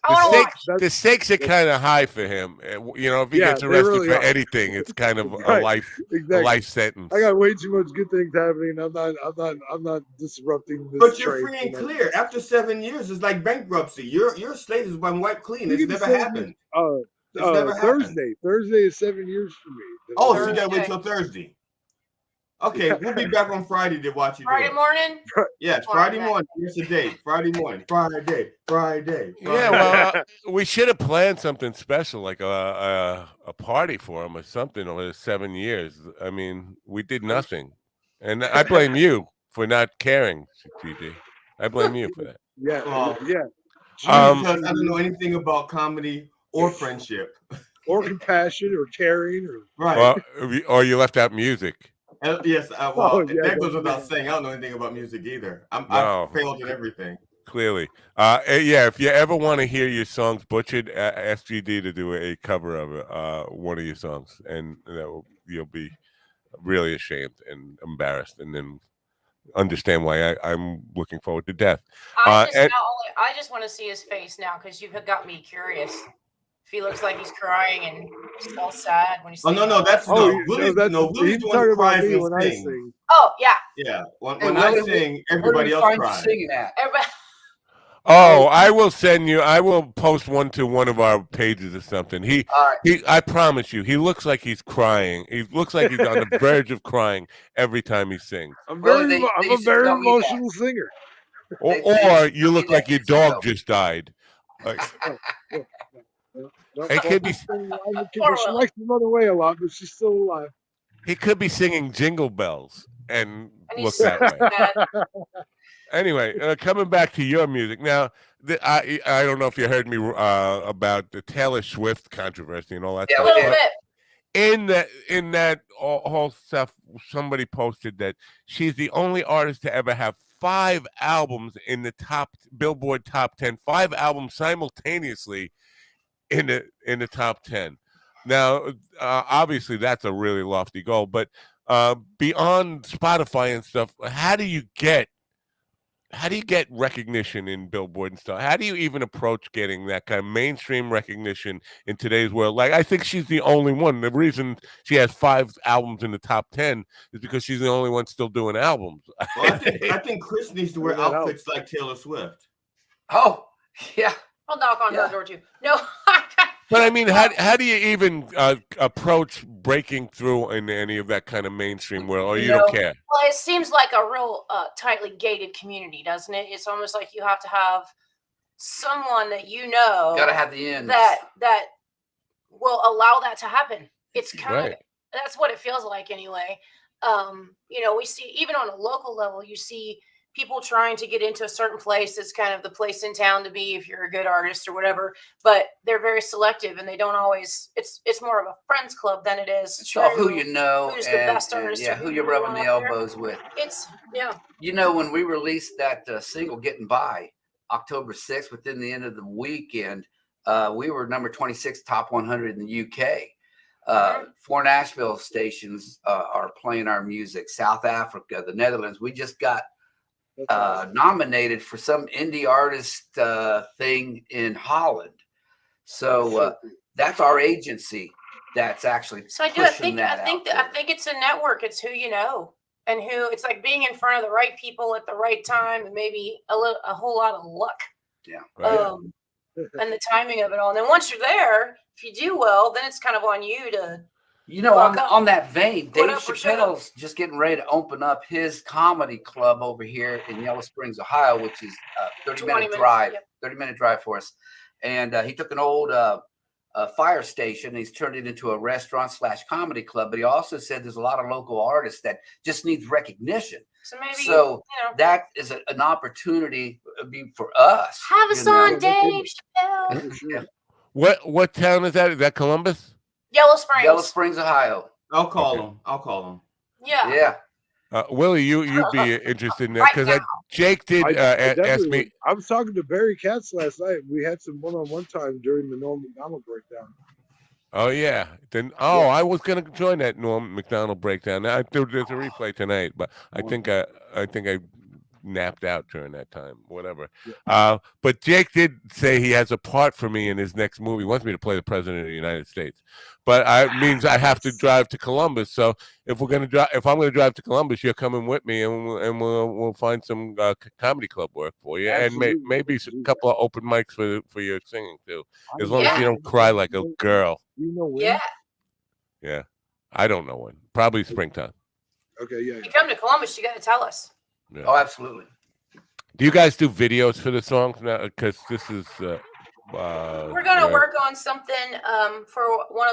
I want to watch. The stakes are kind of high for him. You know, if he Yeah, gets they arrested really for are. anything, it's kind of Right, a life Exactly. sentence. I got way too much good things happening. I'm not disrupting this. But you're train free and for my- clear. After 7 years, it's like bankruptcy. Your slate has been wiped clean. You It's get to never say happened. It's this, never happened. Thursday. Thursday is 7 years for me. Oh, so you gotta wait Thursday. till Thursday. Okay, we'll be back on Friday to watch you do Friday it. morning. Yes, Friday morning. Here's the date. Friday morning. Friday. Yeah, well, we should have planned something special, like a party for him or something over the 7 years. I mean, we did nothing, and I blame you for not caring, TJ. I blame you for that. Yeah, Well, yeah. because I don't know anything about comedy or friendship. Or compassion or caring or Right. Or you left out music. Yes. Well, Oh, yeah, that goes without yeah. saying. I don't know anything about music either. No. I've failed at everything. Clearly, yeah. If you ever want to hear your songs butchered, ask GD to do a cover of one of your songs, and you'll be really ashamed and embarrassed, and then understand why I'm looking forward to death. I just want to see his face now because you have got me curious. If he looks like he's crying and he's all sad when he's. Oh no, that's Willie's he's the one talking who about cries me and when I sings. sing. Oh yeah. Yeah. When Hey, I Willie, sing, Where do everybody we else find you cries. singing at? Everybody, Oh, I will send you. I will post one to one of our pages or something. All right. I promise you, he looks like he's crying. He looks like he's on the verge of crying every time he sings. I'm Well, very, they I'm a used to very tell me that. emotional singer. Or, They used to you tell me look like that your years ago. dog just died. Like, No, It could be- she likes to run away a lot, but she's still alive. he could be singing Jingle Bells and and look he's that way. sad. Anyway, coming back to your music now, I don't know if you heard me about the Taylor Swift controversy and all that Yeah, A stuff. little but bit. in that whole stuff, somebody posted that she's the only artist to ever have 5 albums in the Billboard top 10, 5 albums simultaneously in the top 10. Now, obviously, that's a really lofty goal, but beyond Spotify and stuff, how do you get recognition in Billboard and stuff? How do you even approach getting that kind of mainstream recognition in today's world? Like, I think she's the only one. The reason she has 5 albums in the top 10 is because she's the only one still doing albums. Well, I think Chris needs to wear That outfits like Taylor Swift. Oh, yeah. I'll knock on her Yeah. door too. No. But I mean, how do you even approach breaking through in any of that kind of mainstream world, or you don't care? Well, it seems like a real tightly gated community, doesn't it? It's almost like you have to have someone that you know Got to have the ends. that will allow that to happen. It's kind Right. of that's what it feels like anyway. We see even on a local level, you see people trying to get into a certain place. It's kind of the place in town to be if you're a good artist or whatever. But they're very selective, and they don't always. It's more of a friends club than it is. It's all who you know who's the and, best artist yeah, or who who you're you rubbing want the out there. elbows with. It's yeah. You know, when we released that single "Getting By" October 6th, within the end of the weekend, we were number 26 top 100 in the UK. 4 Nashville stations are playing our music. South Africa, the Netherlands. We just got nominated for some indie artist thing in Holland. So that's our agency that's actually So I pushing think that I think out I think it's a network. It's who you know. and who. It's like being in front of the right people at the right time, and maybe a whole lot of luck. Yeah. Right. And the timing of it all. And then once you're there, if you do well, then it's kind of on you to. On that vein, Dave Chappelle's just getting ready to open up his comedy club over here in Yellow Springs, Ohio, which is a 30-minute drive, yep. 30-minute drive for us. And he took an old fire station and he's turned it into a restaurant / comedy club. But he also said there's a lot of local artists that just needs recognition. So maybe that is an opportunity for us. Have us on, Dave Chappelle. Sure. What town is that? Is that Columbus? Yellow Springs, Ohio. I'll call him. Yeah. Willie, you'd be interested in that because Jake did ask me. I was talking to Barry Katz last night. We had some one-on-one time during the Norm McDonald breakdown. Oh yeah, I was gonna join that Norm McDonald breakdown. There's a replay tonight, but I think I napped out during that time. Whatever. Yeah. But Jake did say he has a part for me in his next movie. He wants me to play the president of the United States, but it means I have to drive to Columbus. So if I'm gonna drive to Columbus, you're coming with me, and we'll find some comedy club work for you, Absolutely. and maybe a couple of open mics for your singing too, as long as you don't cry like a girl. You know when? Yeah. Yeah, I don't know when. Probably springtime. Okay, yeah. If you come to Columbus, you got to tell us. Yeah. Oh, absolutely. Do you guys do videos for the songs now? Because this is we're gonna work on something for one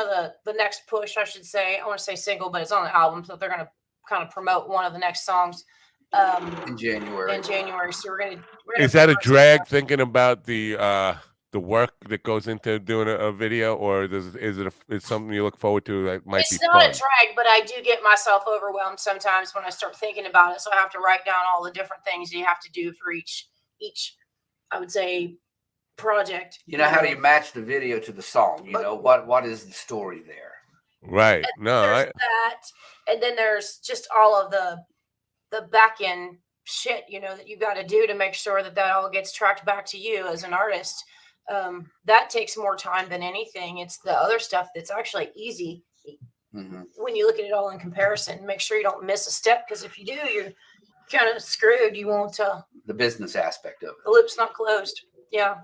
of the next push, I should say. I want to say single, but it's on the album, so they're gonna kind of promote one of the next songs in January. So we're gonna is that a drag thinking about the work that goes into doing a video, or is it something you look forward to that might be fun? It's not a drag, but I do get myself overwhelmed sometimes when I start thinking about it. So I have to write down all the different things you have to do for each I would say project. How do you match the video to the song? What is the story there? Right. That, and then there's just all of the back end shit, that you got to do to make sure that all gets tracked back to you as an artist. That takes more time than anything. It's the other stuff that's actually easy when you look at it all in comparison. Make sure you don't miss a step, because if you do, you're kind of screwed. You won't the business aspect of it. The loop's not closed. Yeah,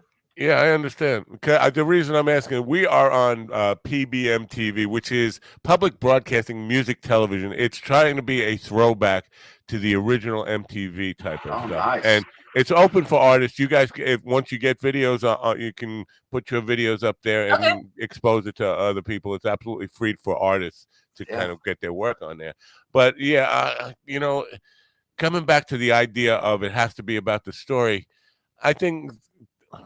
I understand. The reason I'm asking, we are on PBM TV, which is Public Broadcasting Music Television. It's trying to be a throwback to the original MTV type of stuff. Nice. And it's open for artists. You guys, once you get videos, you can put your videos up there and expose it to other people. It's absolutely free for artists to kind of get their work on there. But coming back to the idea of it has to be about the story, I think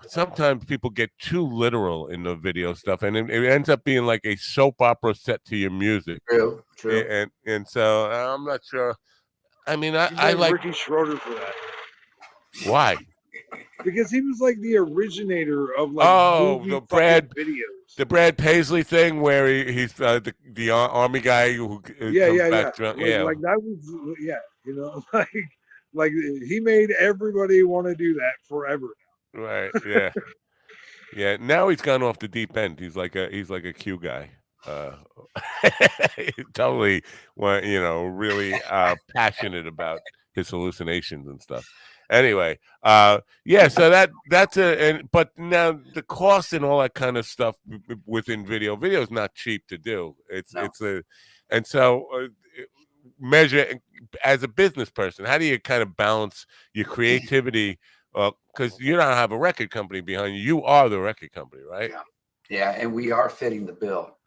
sometimes people get too literal in the video stuff, and it ends up being like a soap opera set to your music. True. And so I'm not sure. I mean, I like Ricky Schroeder for that. Why? Because he was like the originator of the Brad Paisley thing, where he's the army guy who comes back drunk. Like that was like he made everybody want to do that forever. Right. Yeah. Yeah. Now he's gone off the deep end. He's like a Q guy. Totally, really passionate about his hallucinations and stuff. Anyway, so that's but now the cost and all that kind of stuff within video is not cheap to do. Measure as a business person, how do you kind of balance your creativity? Because you don't have a record company behind you. You are the record company, right? Yeah, and we are fitting the bill.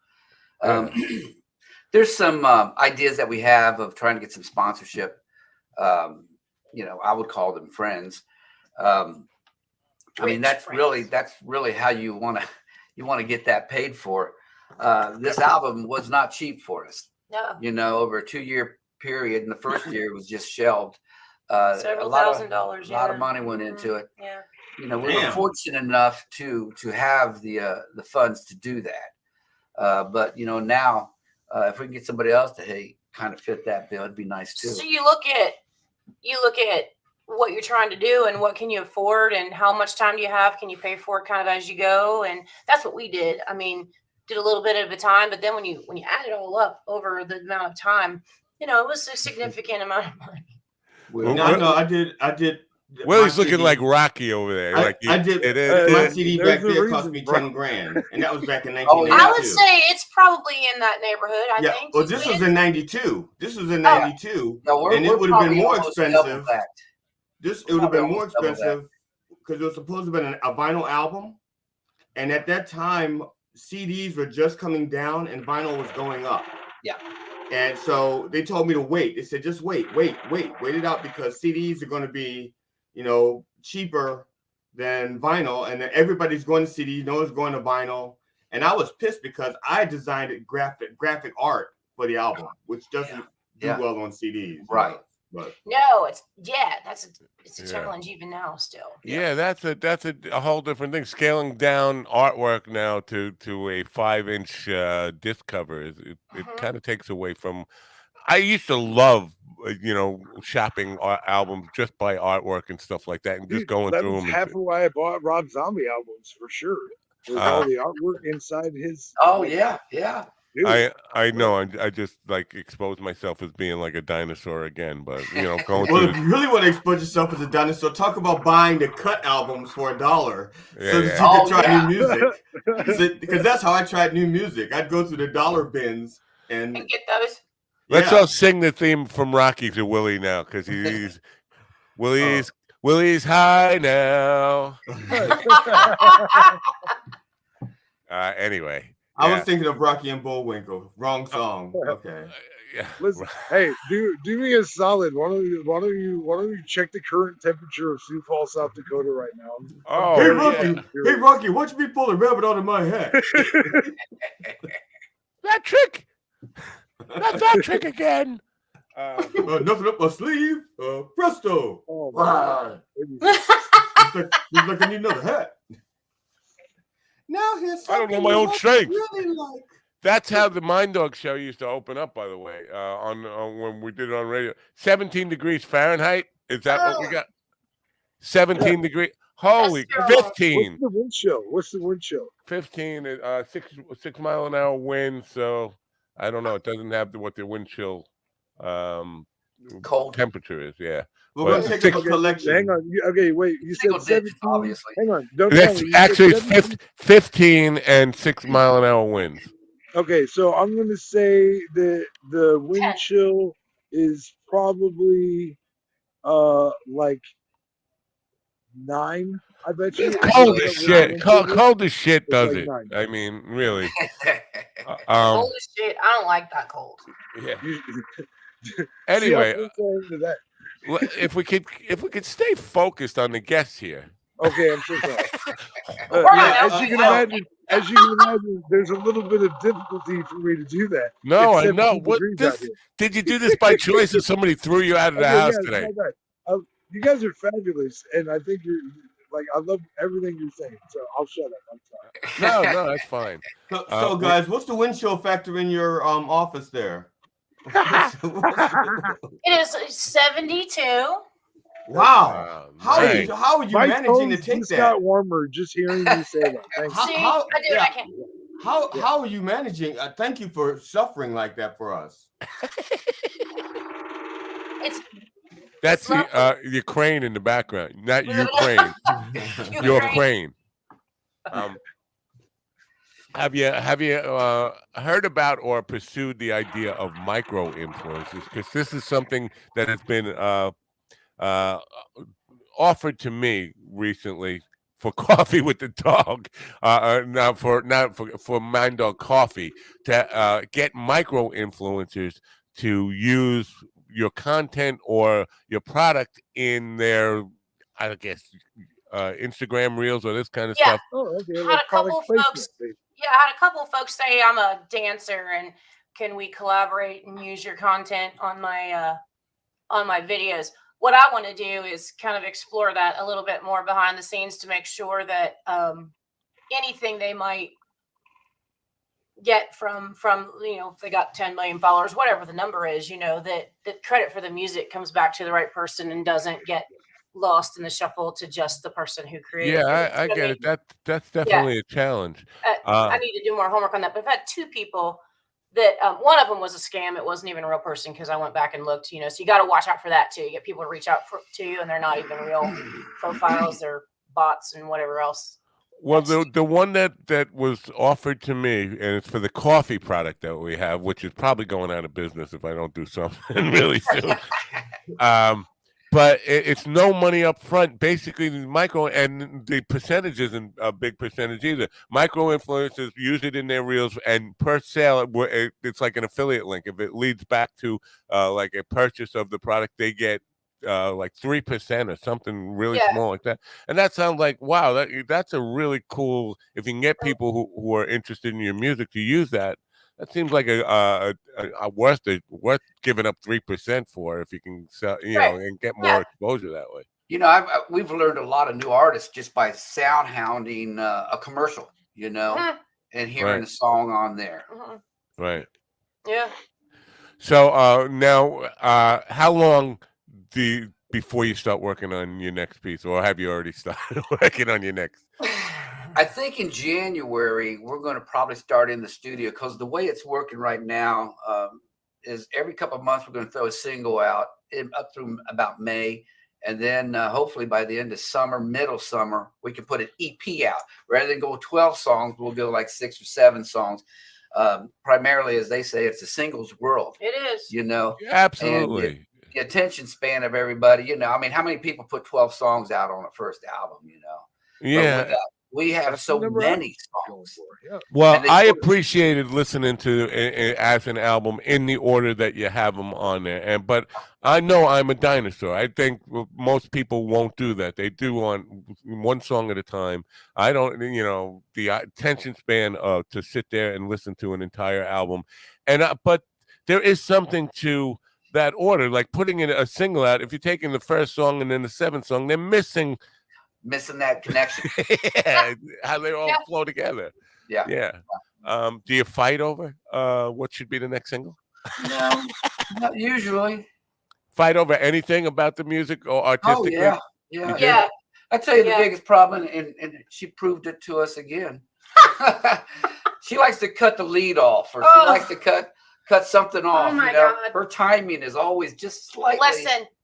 There's some ideas that we have of trying to get some sponsorship. I would call them friends. I mean, that's really how you want to get that paid for. This album was not cheap for us. No. Over a 2-year period, and the first year was just shelved. Several $1,000. A lot of money went into it. Yeah. We were fortunate enough to have the funds to do that. But now, if we can get somebody else to kind of fit that bill, it'd be nice too. So you look at what you're trying to do and what can you afford and how much time do you have? Can you pay for it kind of as you go? And that's what we did. I mean, did a little bit at a time, but then when you add it all up over the amount of time, You know, it was a significant amount of money. Well, No, I did. Willie's my looking CD like Rocky over there. I did my CD there's back a there cost reason, me bro. 10 grand, and that was back in Oh, yeah. I would 1992. say it's probably in that neighborhood. I Yeah, think. well, 'cause this we was didn't- in 92. This was in Oh. 92, No, and it we're would have been probably more almost double expensive. that. It would have been more Almost double that. expensive because it was supposed to have been a vinyl album, and at that time, CDs were just coming down and vinyl was going up. Yeah. And so they told me to wait. They said, just wait it out because CDs are going to be, cheaper than vinyl, and then everybody's going to CDs. No one's going to vinyl. And I was pissed because I designed graphic art for the album, which doesn't do well on CDs. Right. But No, it's a Yeah. challenge even now still. Yeah, that's a whole different thing. Scaling down artwork now to a 5-inch disc cover it kind of takes away from. I used to love shopping albums just by artwork and stuff like that, and just Dude, going that through was them. half of why I bought Rob Zombie albums for sure. Was all the artwork inside his. Oh yeah. Dude, I know. I just like expose myself as being like a dinosaur again, but going well, through. if you really want to expose yourself as a dinosaur, talk about buying the cut albums for $1 so that you can try new music. Because that's how I tried new music. I'd go through the dollar bins and get those. Let's all sing the theme from Rocky to Willie now, because Willie's high now. Anyway, I was thinking of Rocky and Bullwinkle. Wrong song. Okay. Listen, hey, do me a solid. Why don't you check the current temperature of Sioux Falls, South Dakota right now? Oh, hey Rocky, watch me pull a rabbit out of my hat. That trick. Not that trick again. Nothing up my sleeve. Presto. Oh, my Looks like I need another hat. Now here's I don't know my own strength. Really like. That's how the Mind Dog show used to open up, by the way, on when we did it on radio. 17 degrees Fahrenheit. Is that what we got? 17 degrees. Holy, 15. What's the wind chill? 15. 6 mile an hour wind. So I don't know. It doesn't have what the wind chill cold temperature is. Yeah. We're going to take up a collection. Hang on. Okay, wait. You said 17. Obviously. Hang on. Don't That's tell me. actually 15 and 6 mile an hour winds. Okay, so I'm going to say that the wind chill is probably like 9. I bet you. It's cold as shit. Cold as shit does like it. 9. I mean, really. Cold as shit. I don't like that cold. Yeah. Anyway, if we could stay focused on the guests here. Okay, I'm so sorry. As you can imagine, there's a little bit of difficulty for me to do that. No, I know. Did you do this by choice, or somebody threw you out of the house today? You guys are fabulous, and I think you're like, I love everything you're saying. So I'll shut up. I'm sorry. No, that's fine. So guys, what's the wind chill factor in your office there? It is 72. Wow. How are you managing to take just that? got warmer just hearing you say that. Thanks. I can't. How are you managing? Thank you for suffering like that for us. That's your crane in the background, not Ukraine. Your crane. Have you heard about or pursued the idea of micro influencers? Because this is something that has been offered to me recently for Coffee with the Dog. Now for Mind Dog Coffee, to get micro influencers to use your content or your product in their, I guess, Instagram reels or this kind of stuff. Oh, okay. Had a couple folks. Yeah, I had a couple of folks say I'm a dancer and can we collaborate and use your content on my videos. What I want to do is kind of explore that a little bit more behind the scenes to make sure that anything they might get from if they got 10 million followers, whatever the number is, that credit for the music comes back to the right person and doesn't get lost in the shuffle to just the person who created it. Yeah, I get it. That's definitely a challenge. I need to do more homework on that. But I've had 2 people that one of them was a scam. It wasn't even a real person because I went back and looked, you know, so you got to watch out for that too. You get people to reach out to you and they're not even real profiles. They're bots and whatever else. Well, the one that was offered to me, and it's for the coffee product that we have, which is probably going out of business if I don't do something really soon. But it's no money up front. Basically, the micro, and the percentage isn't a big percentage either. Micro influencers use it in their reels, and per sale, it's like an affiliate link. If it leads back to like a purchase of the product, they get like 3% or something really small like that. And that sounds like, wow, that's a really cool. If you can get people who are interested in your music to use that. That seems like a worth giving up 3% for if you can sell, you know, and get more exposure that way. You know, we've learned a lot of new artists just by sound hounding a commercial, you know, and hearing the song on there. Right. Yeah. So now, how long before you start working on your next piece, or have you already started working on your next? I think in January, we're going to probably start in the studio because the way it's working right now is every couple of months, we're going to throw a single out up through about May. And then hopefully by the end of summer, middle summer, we can put an EP out. Rather than go 12 songs, we'll go like 6 or 7 songs. Primarily, as they say, it's a singles world. It is. You know? Absolutely. The attention span of everybody, you know, I mean, how many people put 12 songs out on a first album, you know? Yeah. We have so many songs. Well, I appreciated listening to as an album in the order that you have them on there. But I know I'm a dinosaur. I think most people won't do that. They do on one song at a time. I don't, you know, the attention span to sit there and listen to an entire album. And but there is something to that order, like putting in a single out. If you're taking the first song and then the 7th song, they're missing that connection. How they all flow together. Yeah. Do you fight over what should be the next single? No, not usually. Fight over anything about the music or artistically? Oh, yeah. I tell you the biggest problem, and she proved it to us again. She likes to cut the lead off, or she likes to cut something off. Oh my God. Her timing is always just slightly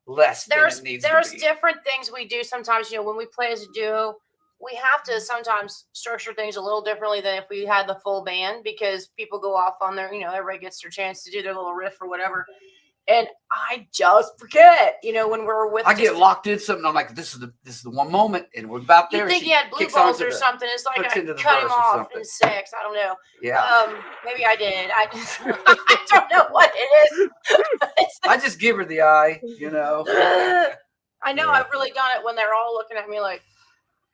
less there's than it needs to be. Different things we do sometimes. You know, when we play as a duo, we have to sometimes structure things a little differently than if we had the full band, because people go off on their, you know, everybody gets their chance to do their little riff or whatever. And I just forget, you know, when we're with. I get locked in something. I'm like, this is the one moment, and we're about there. You think he had blue balls or something? It's like I cut him off in 6. I don't know. Yeah. Maybe I did. I don't know what it is. I just give her the eye, you know. I know I've really done it when they're all looking at me like.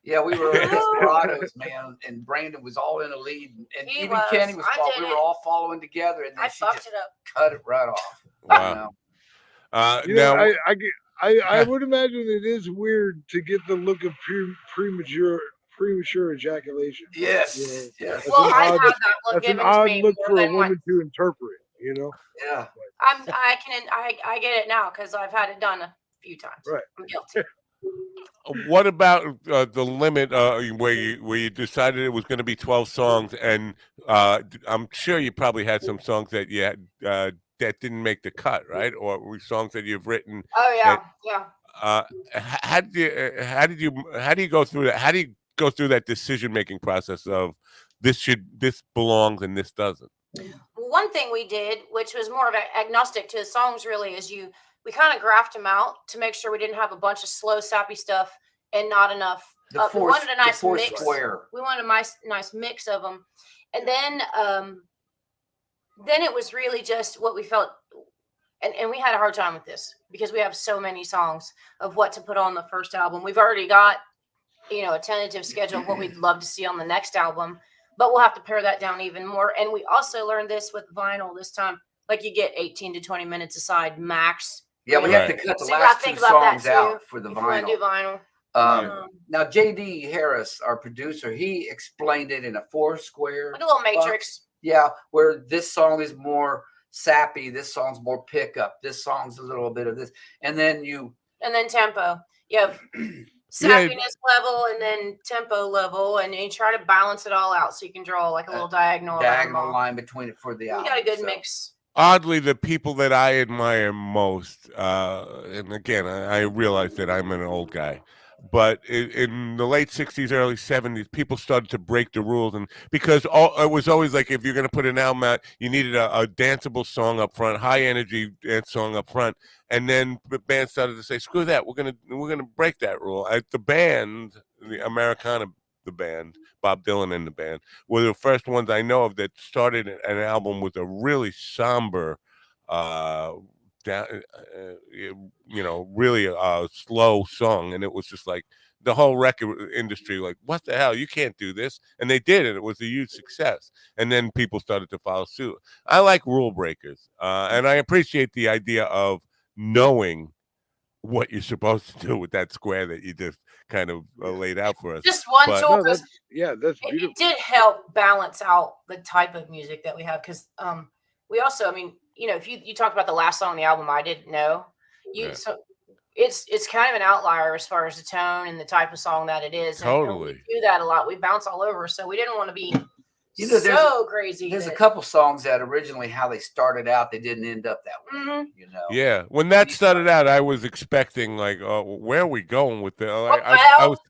Yeah, we were desperados, man, and Brandon was all in the lead, and even Kenny was following. We were all following together, and then I fucked it up. Cut it right off. Wow. Now, I would imagine it is weird to get the look of premature ejaculation. Yes. Yes. Well, I had that look given to to me. That's an odd look for a woman to interpret. You know. Yeah. I get it now because I've had it done a few times. Right. I'm guilty. What about the limit where you decided it was going to be 12 songs, and I'm sure you probably had some songs that you had that didn't make the cut, right? Or songs that you've written. Oh yeah, How do you go through that? How do you go through that decision making process of this belongs and this doesn't? One thing we did, which was more of an agnostic to the songs, really, is we kind of graphed them out to make sure we didn't have a bunch of slow, sappy stuff and not enough. We wanted a nice mix. We wanted a nice mix of them, and then it was really just what we felt. And we had a hard time with this because we have so many songs of what to put on the first album. We've already got, you know, a tentative schedule of what we'd love to see on the next album, but we'll have to pare that down even more. And we also learned this with vinyl this time. Like you get 18 to 20 minutes aside max. Yeah, we have to cut the last 2 songs out for the vinyl. Do vinyl. Now, J.D. Harris, our producer, he explained it in a 4-square. Like a little matrix. Yeah, where this song is more sappy, this song's more pickup, this song's a little bit of this, and then tempo. You have sappiness level and then tempo level, and you try to balance it all out so you can draw like a little diagonal line between it for the album. You got a good mix. Oddly, the people that I admire most, and again, I realize that I'm an old guy, but in the late 60s, early 70s, people started to break the rules. And because it was always like, if you're going to put an album out, you needed a danceable song up front, high energy dance song up front. And then the band started to say, screw that, we're gonna break that rule. The band, the Americana, the band, Bob Dylan and the band, were the first ones I know of that started an album with a really somber, really slow song, and it was just like the whole record industry, like, what the hell, you can't do this, and they did, and it was a huge success. And then people started to follow suit. I like rule breakers, and I appreciate the idea of knowing what you're supposed to do with that square that you just kind of laid out for us. Just one tool. No, that's beautiful. It did help balance out the type of music that we have, because we also, I mean, if you talked about the last song on the album, I didn't know so it's kind of an outlier as far as the tone and the type of song that it is. Totally. And we do that a lot. We bounce all over, so we didn't want to be so crazy. There's a couple songs that originally how they started out, they didn't end up that way. Mm-hmm. Yeah, when that started out, I was expecting like, where are we going with the? I was,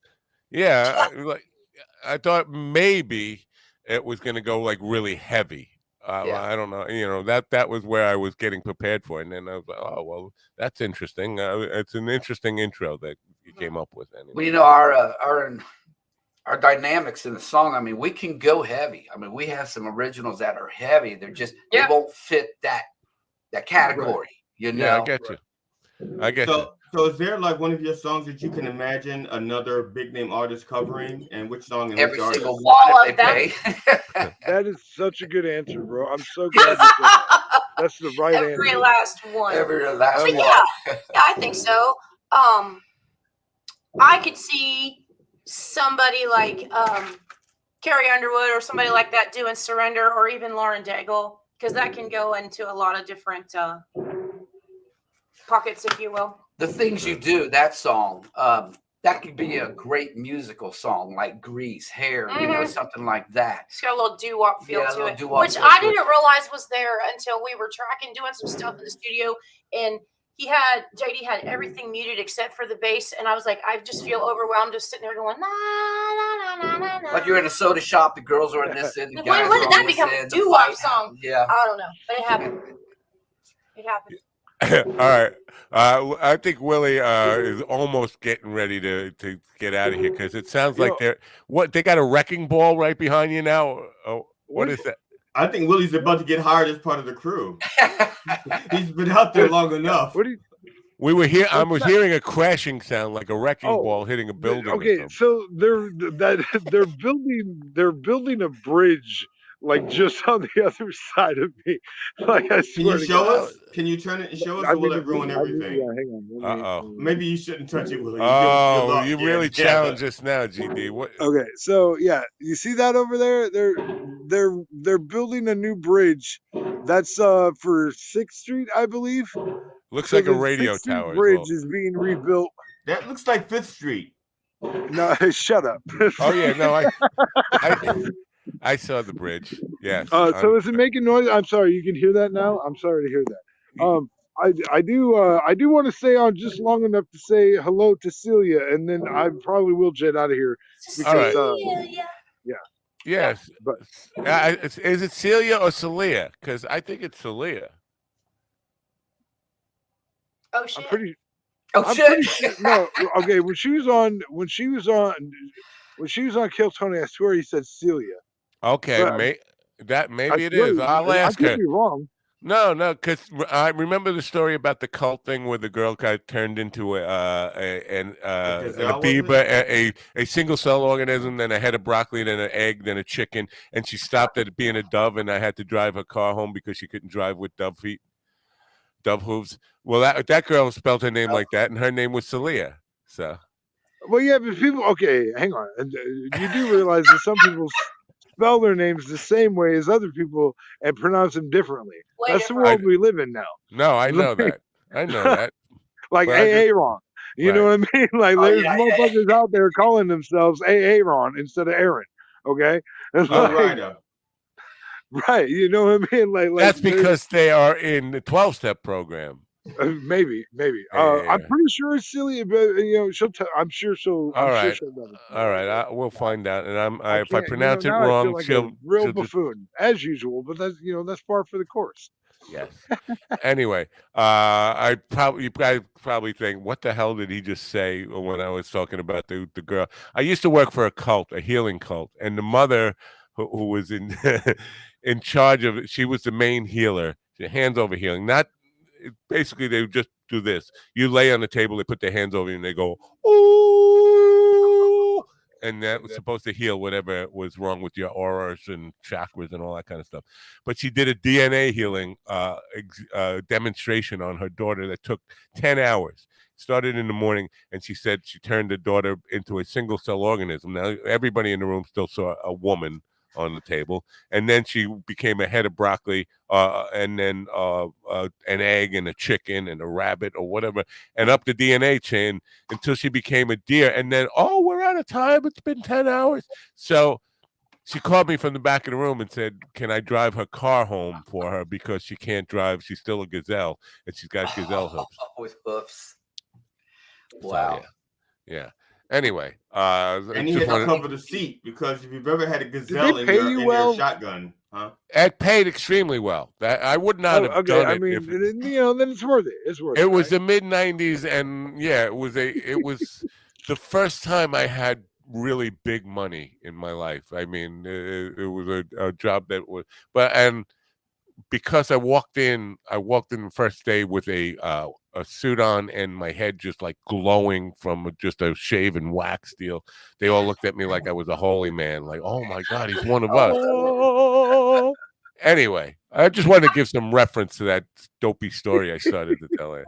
I thought maybe it was going to go like really heavy. I don't know, that was where I was getting prepared for, and then I was like, oh well, that's interesting. It's an interesting intro that you came up with. Anyway. Well, our dynamics in the song, I mean, we can go heavy. I mean, we have some originals that are heavy. They're just they won't fit that category. Right. Yeah, I get you. I get you. So is there like one of your songs that you can imagine another big name artist covering, and which song and every which single artist? one if they pay? That is such a good answer, bro. I'm so glad you said that. That's the right answer. Every last one. Yeah, I think so. I could see somebody like Carrie Underwood or somebody like that doing Surrender, or even Lauren Daigle, because that can go into a lot of different pockets, if you will. The Things You Do, that song, that could be a great musical song, like Grease, Hair, something like that. It's got a little doo-wop feel to it, which I didn't realize was there until we were doing some stuff in the studio, and JD had everything muted except for the bass, and I was like, I just feel overwhelmed just sitting there going, na, na, na, na, na. Like you're in a soda shop, the girls are in this end, the guys when did that become a doo-wop song? Yeah. I don't know, but it happened. It happened. All right. I think Willie is almost getting ready to get out of here, because it sounds like they got a wrecking ball right behind you now. Oh, what is that? I think Willie's about to get hired as part of the crew. He's been out there long enough. We were here. I was hearing a crashing sound, like a wrecking ball hitting a building. Okay, so they're building a bridge, like just on the other side of me. Like, I swear. Can you show us? Can you turn it and show us, or will it ruin everything? Hang on. Maybe you shouldn't touch it, Willie. You really challenge us now, GD. What? Okay, so you see that over there? They're building a new bridge. That's for 6th Street, I believe. Looks like a radio tower. Bridge is being rebuilt. That looks like 5th Street. No, shut up. Oh yeah, no, I saw the bridge. Yes. So is it making noise? I'm sorry. You can hear that now. I'm sorry to hear that. I do want to stay on just long enough to say hello to Celia, and then I probably will jet out of here. Because, Yes. But is it Celia or Celia? Because I think it's Celia. Oh shit. I'm pretty sure, no. Okay. When she was on Kill Tony, I swear he said Celia. Okay, maybe it is. I'll ask her. I could be wrong. No, because I remember the story about the cult thing where the girl got turned into a amoeba, a single cell organism, then a head of broccoli, then an egg, then a chicken, and she stopped at being a dove, and I had to drive her car home because she couldn't drive with dove hooves. Well, that girl spelled her name like that, and her name was Celia. So. Well, yeah, but people. Okay, hang on. You do realize that some people spell their names the same way as other people and pronounce them differently. That's the world we live in now. No, I know that. I know that. Like AA wrong. You know what I mean? Like Oh, there's yeah. motherfuckers out there calling themselves Aaron instead of Aaron. Okay, and Low like, rider. right? You know what I mean? Like That's there's because they are in the 12-step program. maybe. I'm Yeah. pretty sure it's silly, but you know, I'm sure she'll. All right. She'll let us know. All right. We'll find out. And I if I can't. You know, pronounce it now I feel wrong, like a real she'll just buffoon as usual. But that's that's par for the course. yes. Anyway, you guys probably think, what the hell did he just say when I was talking about the girl? I used to work for a cult, a healing cult, and the mother who was in in charge of it, she was the main healer, hands over healing. Not basically they would just do this. You lay on the table, they put their hands over you, and they go, ooh. And that was supposed to heal whatever was wrong with your auras and chakras and all that kind of stuff. But she did a DNA healing demonstration on her daughter that took 10 hours. Started in the morning, and she said she turned the daughter into a single cell organism. Now, everybody in the room still saw a woman on the table, and then she became a head of broccoli, and then an egg and a chicken and a rabbit or whatever, and up the DNA chain until she became a deer. And then, oh, we're out of time. It's been 10 hours. So she called me from the back of the room and said, can I drive her car home for her because she can't drive. She's still a gazelle, and she's got gazelle hooves. With hoofs. So, Wow. yeah. Anyway, And he had to cover the seat because if you've ever had a gazelle in pay your you in well? your shotgun, huh? It paid extremely well. That I would not have Okay, done I it. mean, you know, then it's worth it. It's worth it. It was right? the mid '90s, and yeah, it was the first time I had really big money in my life. I mean, it was a job that was, and because I walked in the first day with a suit on and my head just like glowing from just a shave and wax deal. They all looked at me like I was a holy man, like, oh my God, he's one of us. Oh, Anyway, I just wanted to give some reference to that dopey story I started to tell you.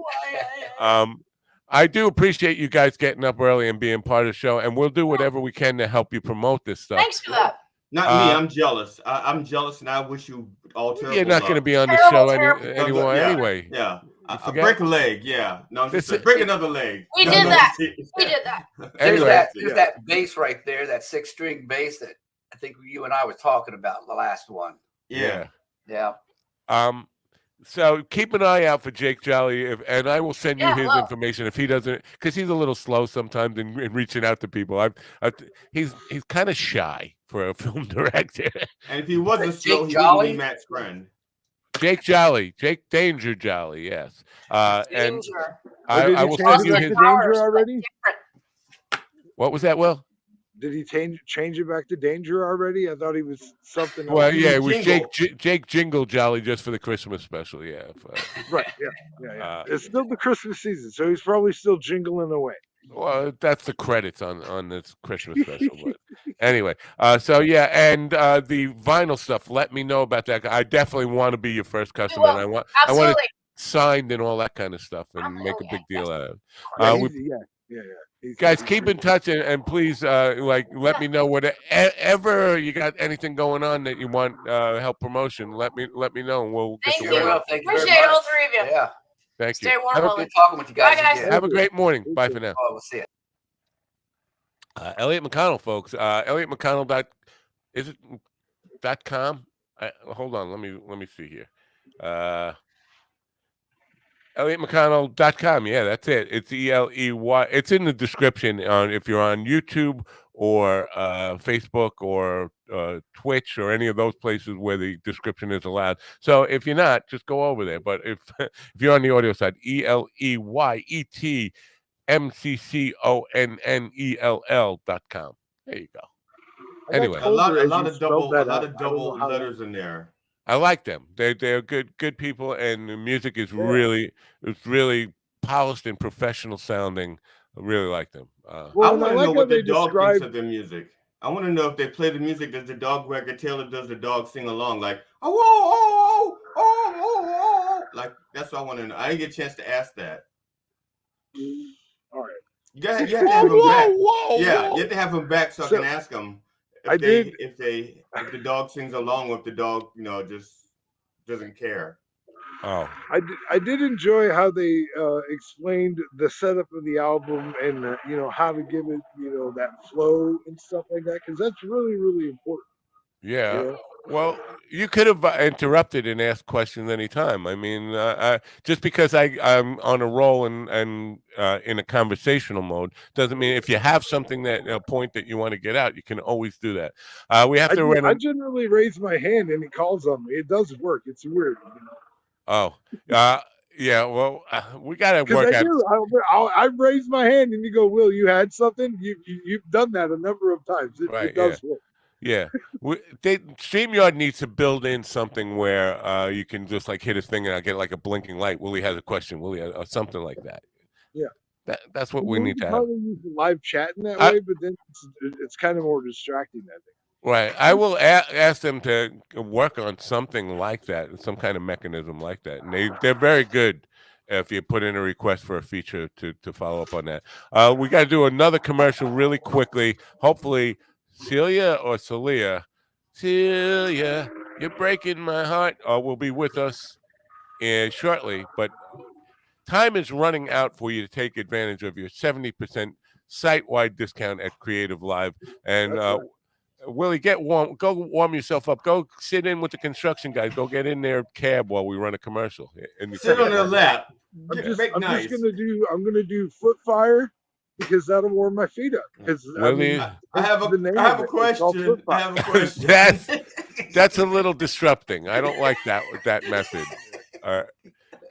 I do appreciate you guys getting up early and being part of the show, and we'll do whatever we can to help you promote this stuff. Thanks for that. Not me. I'm jealous. I'm jealous, and I wish you all terrible. You're not going to be on the Terrible, show terrible. anymore anyway. Yeah. I forget? break a leg. Yeah. No, I'm just saying, break another leg. We did that. We did that. Anyway, There's that bass right there, that 6-string bass that I think you and I was talking about the last one. Yeah. So keep an eye out for Jake Jolly, and I will send you his information if he doesn't, because he's a little slow sometimes in reaching out to people. He's kind of shy for a film director. And if he wasn't slow, he wouldn't be Matt's friend. Jake Jolly, Jake Danger Jolly, yes. And I will send you his Danger already. What was that, Will? Did he change it back to Danger already? I thought he was something else. Well, yeah, it was Jake Jingle Jolly just for the Christmas special, yeah. Right, yeah. It's still the Christmas season, so he's probably still jingling away. Well, that's the credits on this Christmas special. But anyway, so yeah, and the vinyl stuff. Let me know about that. I definitely want to be your first customer. And I want it signed and all that kind you make a big deal out of it. Yeah. Guys, keep in touch and please, let me know whatever you got anything going on that you want help promotion. Let me know, and we'll get the word. Appreciate all three of you. Yeah. Thank Stay you. warm. Have a good talking with you guys. Bye, guys. Again. Have a great morning. Bye for now. We'll see you. Elliot McConnell, folks. Elliot McConnell .com. Hold on. Let me see here. ElliotMcConnell.com. Yeah, that's it. It's ELEY. It's in the description if you're on YouTube or Facebook or Twitch or any of those places where the description is allowed. So if you're not, just go over there. But if you're on the audio side, ELEYETMCCONNELL.com. There you go. Anyway, a lot of double letters in there. I like them. They're good people, and the music is really polished and professional sounding. I really like them. I want to know what the dog thinks of their music. I want to know if they play the music. Does the dog wag a tail, or does the dog sing along like oh? Like that's what I want to know. I didn't get a chance to ask that. All right. You have to have him back. Yeah, you have to have him back so I can ask him. If the dog sings along, or if the dog, just doesn't care. Oh, I did enjoy how they explained the setup of the album and how to give it that flow and stuff like that because that's really really important. You yeah. know, Well, you could have interrupted and asked questions anytime. I mean, just because I'm on a roll and in a conversational mode doesn't mean if you have something that a point that you want to get out, you can always do that. We have to run. I generally raise my hand and he calls on me. It does work. It's weird. Oh, uh, yeah. Well, we got to Because work I out. do. I raise my hand and you go, Will, you had something? You've done that a number of times. It Right. Yeah. does work. Yeah. StreamYard needs to build in something where you can just like hit a thing and I get like a blinking light. Willie has a question. Willie, or something like that. Yeah. That's what I we mean, we need could to have. probably use the live chat in that I, way, but then it's kind of more distracting, I think. right. I will ask them to work on something like that, some kind of mechanism like that. And they're very good if you put in a request for a feature to follow up on that. We got to do another commercial really quickly. Hopefully, Celia or Celia, you're breaking my heart, will be with us shortly. But time is running out for you to take advantage of your 70% site-wide discount at Creative Live. And That's right. Willie, get warm. Go warm yourself up. Go sit in with the construction guys. Go get in their cab while we run a commercial. And Sit on their lap. I'm just Nice. gonna do foot fire because that'll warm my feet up. Because Willie, I have a question. I have a question. that's a little disrupting. I don't like that method.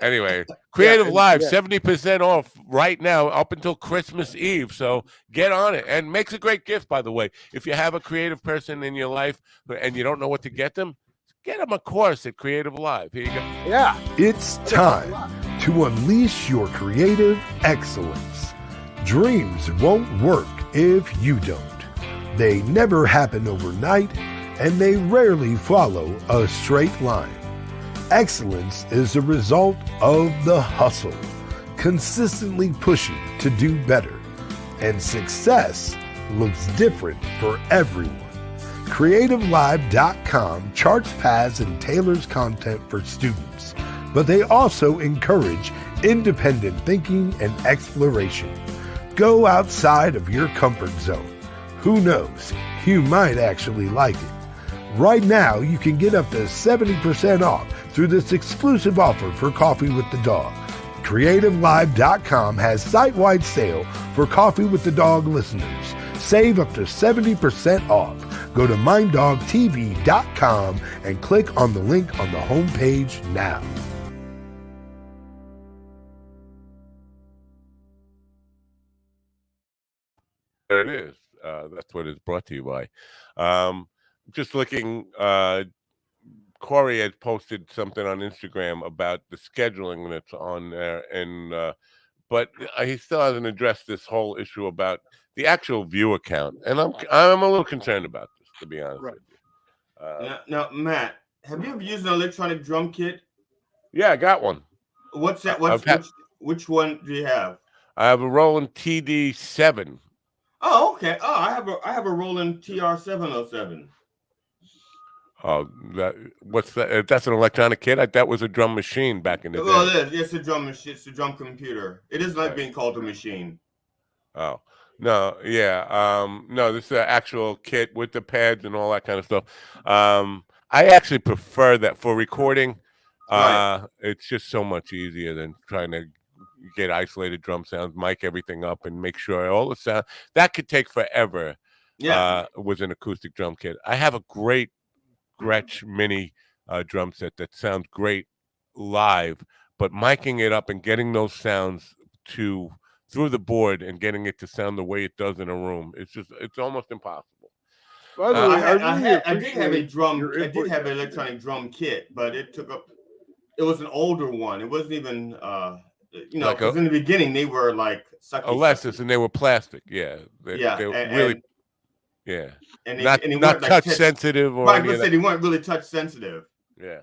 Anyway, Creative Live, 70% off right now up until Christmas Eve. So get on it. And makes a great gift, by the way. If you have a creative person in your life and you don't know what to get them a course at Creative Live. Here you go. Yeah. It's time to unleash your creative excellence. Dreams won't work if you don't. They never happen overnight, and they rarely follow a straight line. Excellence is a result of the hustle, consistently pushing to do better. And success looks different for everyone. CreativeLive.com charts paths and tailors content for students, but they also encourage independent thinking and exploration. Go outside of your comfort zone. Who knows, you might actually like it. Right now, you can get up to 70% off through this exclusive offer for Coffee with the Dog. CreativeLive.com has site-wide sale for Coffee with the Dog listeners. Save up to 70% off. Go to minddogtv.com and click on the link on the homepage now. There it is. That's what it's brought to you by. Just looking, Corey had posted something on Instagram about the scheduling that's on there, and but he still hasn't addressed this whole issue about the actual viewer count, and I'm a little concerned about this, to be honest with you. Now, Matt, have you ever used an electronic drum kit? Yeah, I got one. What's that? Which one do you have? I have a Roland TD7. Oh, okay. Oh, I have a Roland TR707. Oh, what's that? That's an electronic kit. That was a drum machine back in the day. Well, it is. It's a drum machine. It's a drum computer. It is like being called a machine. Oh no, yeah, no. This is an actual kit with the pads and all that kind of stuff. I actually prefer that for recording. Right. It's just so much easier than trying to get isolated drum sounds, mic everything up, and make sure all the sound that could take forever. Yeah. With an acoustic drum kit. I have a great Gretsch Mini drum set that sounds great live, but miking it up and getting those sounds through the board and getting it to sound the way it does in a room, it's almost impossible. By the way, I did have a drum. I did have an electronic drum kit, but it took up. It was an older one. It wasn't even. Because in the beginning they were like Alessis, and they were plastic. Yeah. They really. Yeah, and not touch sensitive or right. They weren't really touch sensitive. Yeah,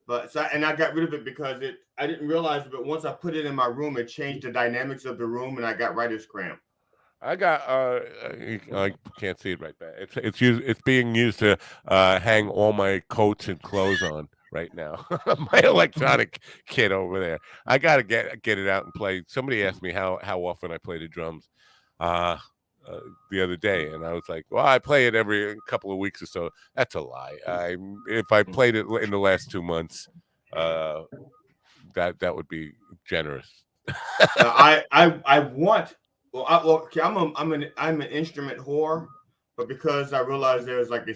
but I got rid of it because I didn't realize it, but once I put it in my room, it changed the dynamics of the room, and I got writer's cramp. I got I can't see it right there. It's being used to hang all my coats and clothes on. right now. My electronic kit over there. I gotta get it out and play. Somebody asked me how often I play the drums uh, the other day, and I was like, "Well, I play it every couple of weeks or so." That's a lie. If I played it in the last 2 months, uh, that would be generous. I want. Okay, I'm an instrument whore, but because I realized there's like a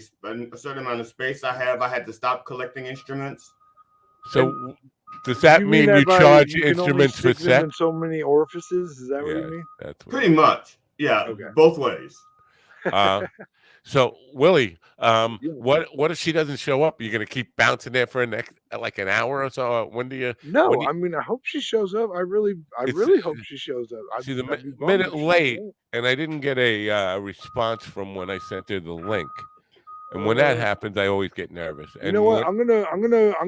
certain amount of space I have, I had to stop collecting instruments. So, does Do that you mean mean that you by charge you can only instruments for stick them in sex? so many orifices? Is that what you Yeah, mean? that's what. Pretty much, yeah, Okay. both ways. Uh, so Willie, Yeah. what if she doesn't show up? You're gonna keep bouncing there for like an hour or so? When do you? When No, do you, I mean I hope she shows up. I it's really hope she shows up. she's a I'd be bummed minute if she didn't. late, and I didn't get a response from when I sent her the link. And when that Uh, happens, I always get nervous. you know And what? I'm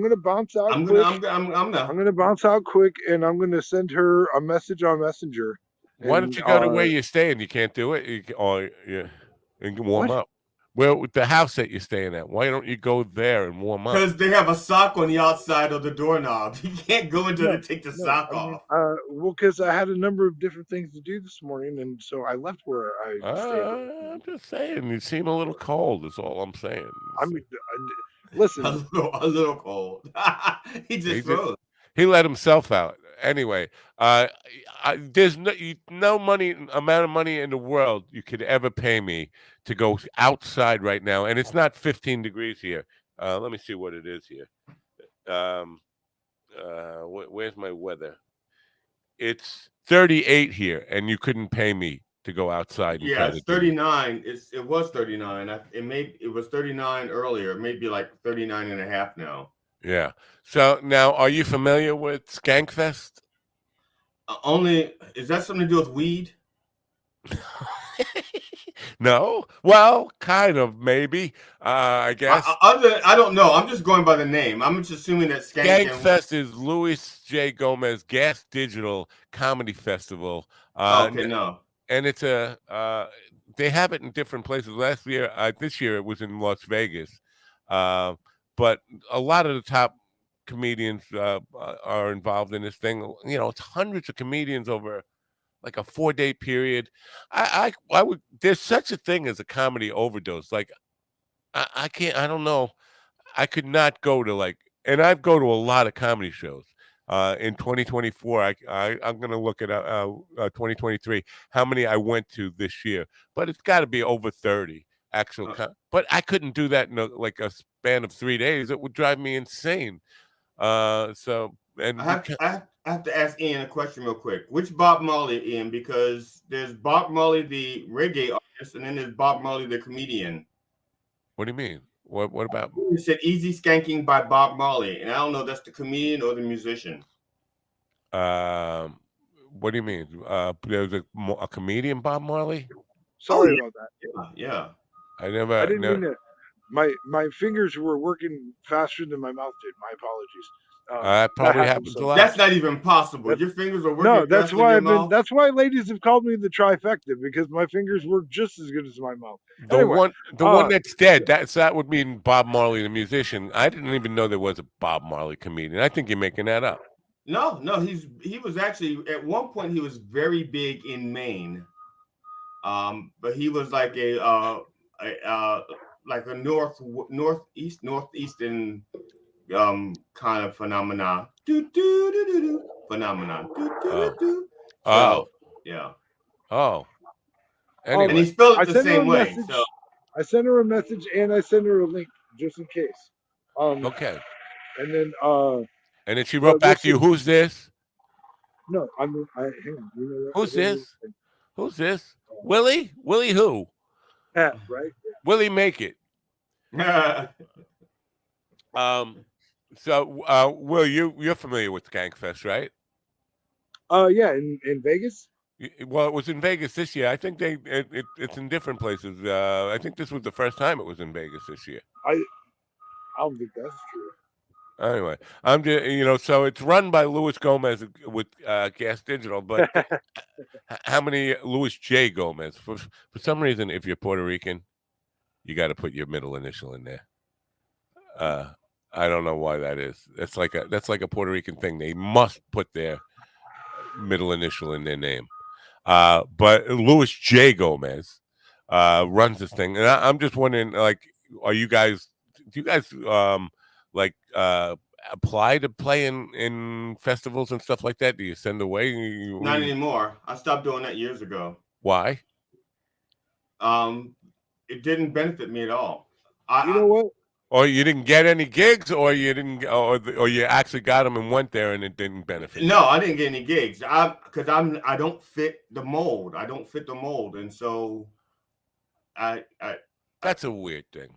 gonna bounce out quick. I'm I'm gonna. gonna bounce out quick, and I'm gonna send her a message on Messenger. why don't And you go to where you're staying? You can't do it, or yeah, and warm what? up. Well, with the house that you're staying at, why don't you go there and warm up? Because they have a sock on the outside of the doorknob. You can't go until No, they take the no. sock I mean, off. well, because I had a number of different things to do this morning, and so I left where I stayed last I'm night. just saying, you seem a little cold. Is all I'm saying. I mean, listen. A little cold. He He just just froze. he let himself out. Anyway, there's no amount of money in the world you could ever pay me to go outside right now, and it's not 15 degrees here. Let me see what it is here. Where's my weather? It's 38 here, and you couldn't pay me to go outside and Yeah, try to it's do. 39. It was 39. It was 39 earlier. Maybe like 39 and a half now. Yeah. So now, are you familiar with Skankfest? Only is that something to do with weed? No. Well, kind of, maybe. I guess. I don't know. I'm just going by the name. I'm just assuming that Skank and Skankfest is Louis J. Gomez Gas Digital Comedy Festival. oh, okay, no. And it's they have it in different places. This year it was in Las Vegas. But a lot of the top comedians are involved in this thing. You know, it's hundreds of comedians over like a 4-day period. I would. There's such a thing as a comedy overdose. Like I can't. I don't know. I could not go to and I've go to a lot of comedy shows. In 2024, I'm gonna look at 2023 how many I went to this year, but it's got to be over 30 actual. But I couldn't do that in a span of 3 days. It would drive me insane. So and I have to ask Ian a question real quick. Which Bob Marley, Ian? Because there's Bob Marley, the reggae artist, and then there's Bob Marley, the comedian. What do you mean? What about? You said "Easy Skanking" by Bob Marley, and I don't know if that's the comedian or the musician. What do you mean? There was a comedian, Bob Marley. Sorry yeah. about that. Yeah. I never. I didn't mean to. My fingers were working faster than my mouth did. My apologies. That probably happens a lot. That's not even possible. Your fingers are working. No, that's faster why than your mouth? That's why ladies have called me the trifecta, because my fingers work just as good as my mouth. The Anyway, one that's dead. That would mean Bob Marley, the musician. I didn't even know there was a Bob Marley comedian. I think you're making that up. No, he was actually at one point he was very big in Maine. But he was like a northeastern kind of phenomenon. Phenomenon. So, yeah. Oh. Anyway. And he spelled it the same way. So I sent her a message and I sent her a link just in case. Okay. And then and then she wrote back to you, "Who's this?" No, I mean, hang on. You know Who's this? Who's this? Willie? Willie who? Pat, right? Willie make it. So Will, you're familiar with Skankfest, right? Yeah, in Vegas. Well, it was in Vegas this year. I think it's in different places. I think this was the first time it was in Vegas this year. I don't think that's true. Anyway, I'm just, so it's run by Louis Gomez with Gas Digital, but how many Louis J. Gomez? For some reason, if you're Puerto Rican, you got to put your middle initial in there. I don't know why that is. That's like a Puerto Rican thing. They must put their middle initial in their name. But Louis J. Gomez runs this thing, and I'm just wondering, like, do you guys like apply to play in festivals and stuff like that? Do you send away? Not anymore. I stopped doing that years ago. Why? It didn't benefit me at all. You know what? Or you didn't get any gigs, or you didn't, or you actually got them and went there and it didn't benefit. No, I didn't get any gigs. Because I don't fit the mold. I don't fit the mold, and so That's a weird thing.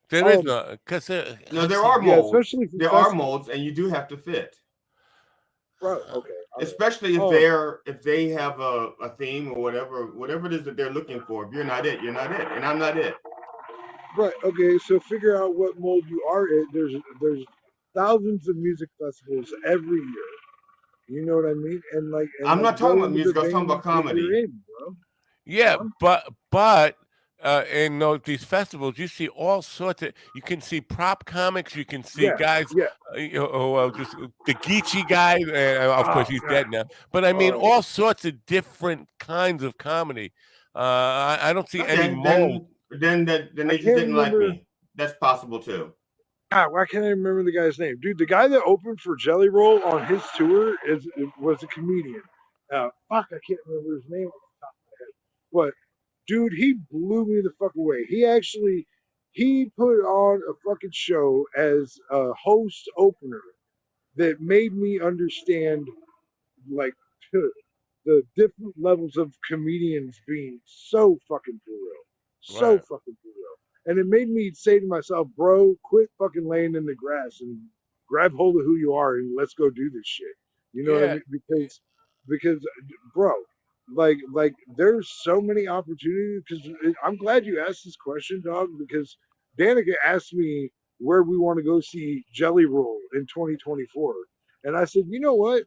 There is no, because no, there are molds. Especially there are molds, and you do have to fit. Right. Okay. Especially if they have a theme or whatever it is that they're looking for. If you're not it, you're not it, and I'm not it. Right. Okay. So figure out what mold you are in. There's thousands of music festivals every year. You know what I mean? And like, I'm not talking about music. I was talking about comedy. Yeah, but in these festivals, you see all sorts of. You can see prop comics. You can see guys. Yeah. Just the Geechee guy. Of course, he's dead now. But I mean, all sorts of different kinds of comedy. I don't see any mold. Then they just didn't like me. That's possible too. God, why can't I remember the guy's name? Dude, the guy that opened for Jelly Roll on his tour was a comedian. Fuck, I can't remember his name off the top of my head. But dude, he blew me the fuck away. He put on a fucking show as a host opener that made me understand like the different levels of comedians being so fucking for real. So fucking for real. And it made me say to myself, bro, quit fucking laying in the grass and grab hold of who you are and let's go do this shit. You know what I mean? Because bro, like there's so many opportunities. Because I'm glad you asked this question, dog, because Danica asked me where we want to go see Jelly Roll in 2024. And I said, you know what?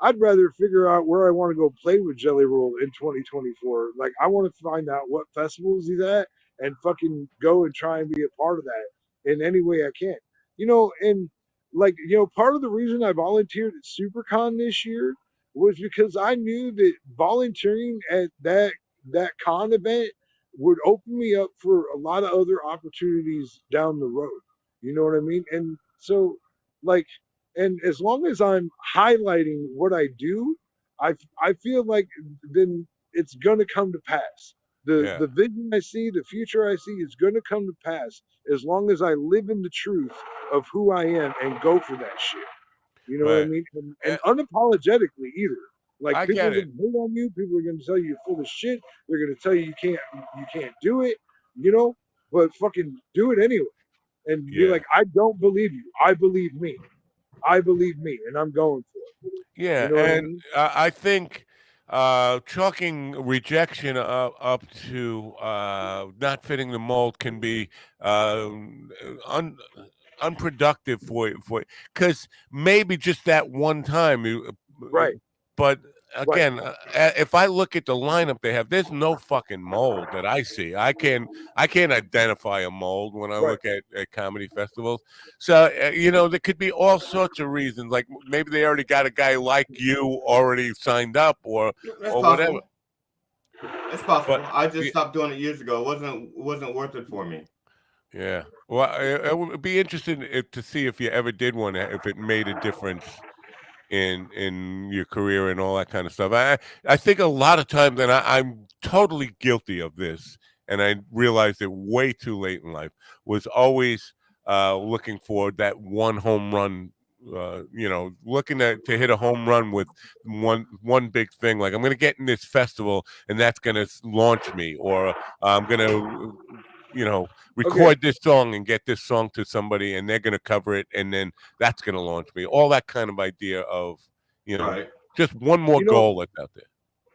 I'd rather figure out where I want to go play with Jelly Roll in 2024. Like, I want to find out what festivals he's at and fucking go and try and be a part of that in any way I can. You know, and like, you know, part of the reason I volunteered at SuperCon this year was because I knew that volunteering at that con event would open me up for a lot of other opportunities down the road. You know what I mean? And so, like, and as long as I'm highlighting what I do, I feel like then it's gonna come to pass. The vision I see, the future I see is gonna come to pass as long as I live in the truth of who I am and go for that shit. You know what I mean? And unapologetically either. Like, people are gonna hate on you, people are gonna tell you you're full of shit, they're gonna tell you you can't do it, you know, but fucking do it anyway. And you're like, I don't believe you. I believe me. And I'm going for it. Yeah, you know and I mean? I think chalking rejection up to not fitting the mold can be unproductive for because maybe just that one time Right. But again, if I look at the lineup they have, there's no fucking mold that I see. I can't identify a mold when I look at comedy festivals. So you know, there could be all sorts of reasons. Like maybe they already got a guy like you already signed up, or whatever. It's possible. But I just stopped doing it years ago. It wasn't worth it for me. Yeah. Well, it would be interesting to see if you ever did one, if it made a difference in your career and all that kind of stuff. I think a lot of times, and I'm totally guilty of this, and I realized it way too late in life, was always looking for that one home run. You know, looking to hit a home run with one big thing, like I'm going to get in this festival and that's going to launch me, or I'm going to, you know, record this song and get this song to somebody and they're going to cover it and then that's going to launch me. All that kind of idea of, you know, just one more goal that's out there.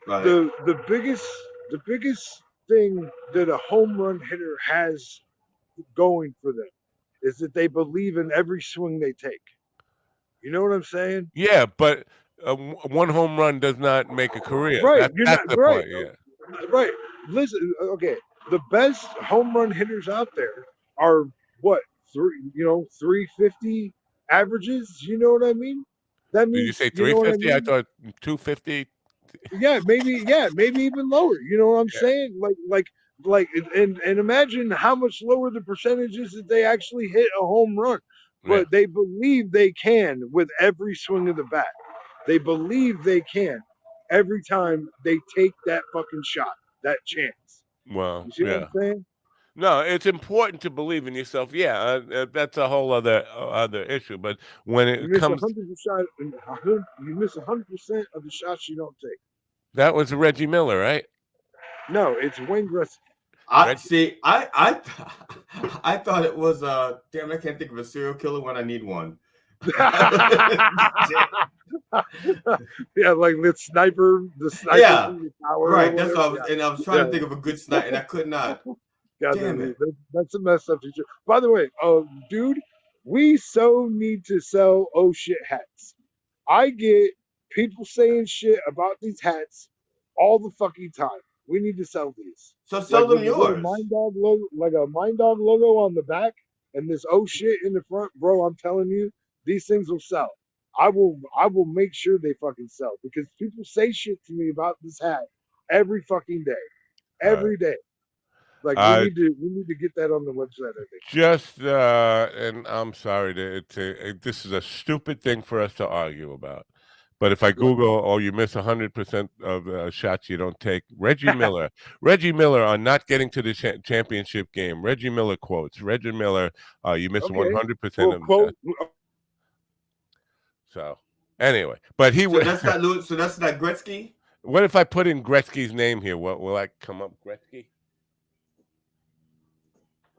The biggest thing that a home run hitter has going for them is that they believe in every swing they take. You know what I'm saying? Yeah, but one home run does not make a career. Right. That's the point. Yeah. Right. Listen, okay. The best home run hitters out there are what, three, 350 averages. You know what I mean? That Did you means, say you know what I 350? I mean? thought 250. Yeah, maybe even lower. You know what I'm Yeah. saying? Like, and imagine how much lower the percentage is that they actually hit a home run. Yeah. But they believe they can with every swing of the bat. They believe they can every time they take that fucking shot, that chance. Well, You see what yeah. I'm saying? No, it's important to believe in yourself. Yeah, that's a whole other issue. But when You it miss comes, 100%. You miss 100% of the shots you don't take. that was Reggie Miller, right? No, it's Wayne Gretzky. I Reggie. see. I thought it was damn. I can't think of a serial killer when I need one. Yeah, like the sniper Yeah, from the tower or right. That's whatever. what I was, and I was trying Yeah, to think of a good snipe, and I could not. God, Damn it. that's a messed up teacher. By the way, dude, we so need to sell oh shit hats. I get people saying shit about these hats all the fucking time. We need to sell these. So Like sell with them a little yours. mind dog logo, like a mind dog logo on the back, and this oh shit in the front, bro. I'm telling you, these things will sell. I will make sure they fucking sell because people say shit to me about this hat every fucking day, All right. every day. Like Uh, we need to get that on the website. I think. just and I'm sorry this is a stupid thing for us to argue about. But if I What? Google, oh, you miss 100% of shots you don't take. Reggie Miller on not getting to the championship game. Reggie Miller quotes. Reggie Miller, you miss Okay. 100% Well, of the quote. shots. So anyway, but he So would. that's not Louis. So that's not Gretzky. What if I put in Gretzky's name here? What will I come up?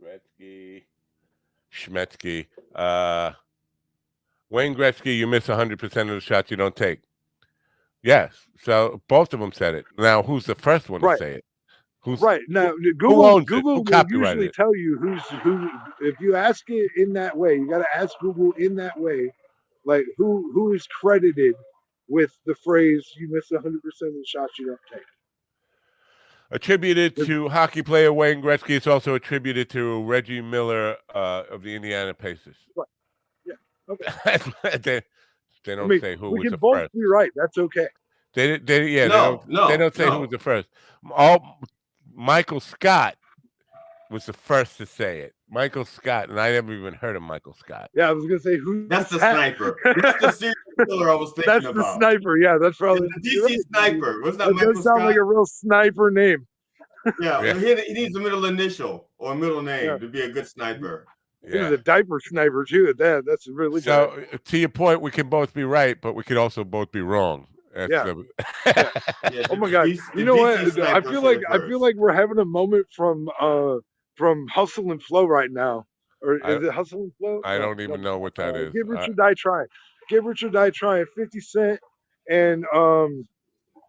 Gretzky, Schmetzky, Wayne Gretzky. You miss 100% of the shots you don't take. Yes. So both of them said it. Now, who's the first one to Right. say it? Who's Right now, who Google owns it? Who will copyrighted usually it? tell you who. If you ask it in that way, you got to ask Google in that way, like who is credited with the phrase "you miss 100% of the shots you don't take." Attributed to hockey player Wayne Gretzky. It's also attributed to Reggie Miller of the Indiana Pacers. Right. Yeah. Okay. they I don't mean, say who we was can the both first. be right. That's okay. They No, don't say who was no. the first. All Michael Scott was the first to say it. Michael Scott, and I never even heard of Michael Scott. Yeah, I was gonna say who's That's the that? sniper. That's the serial killer I was thinking That's about. the sniper. Yeah, that's probably The you're DC right. sniper. Was that That Michael does sound Scott? like a real sniper name. Yeah, Yeah. he needs a middle initial or a middle name Yeah. to be a good sniper. He was Yeah. a diaper sniper too. At that, that's really bad. So to your point, we can both be right, but we could also both be wrong. That's Yeah. the- Yeah, Oh my god! You know what? I feel like we're having a moment from Hustle and Flow right now. Or I is it Hustle and Flow? I don't even know what that is. Give Richard Die Trying. Give Richard Die Trying. 50 Cent and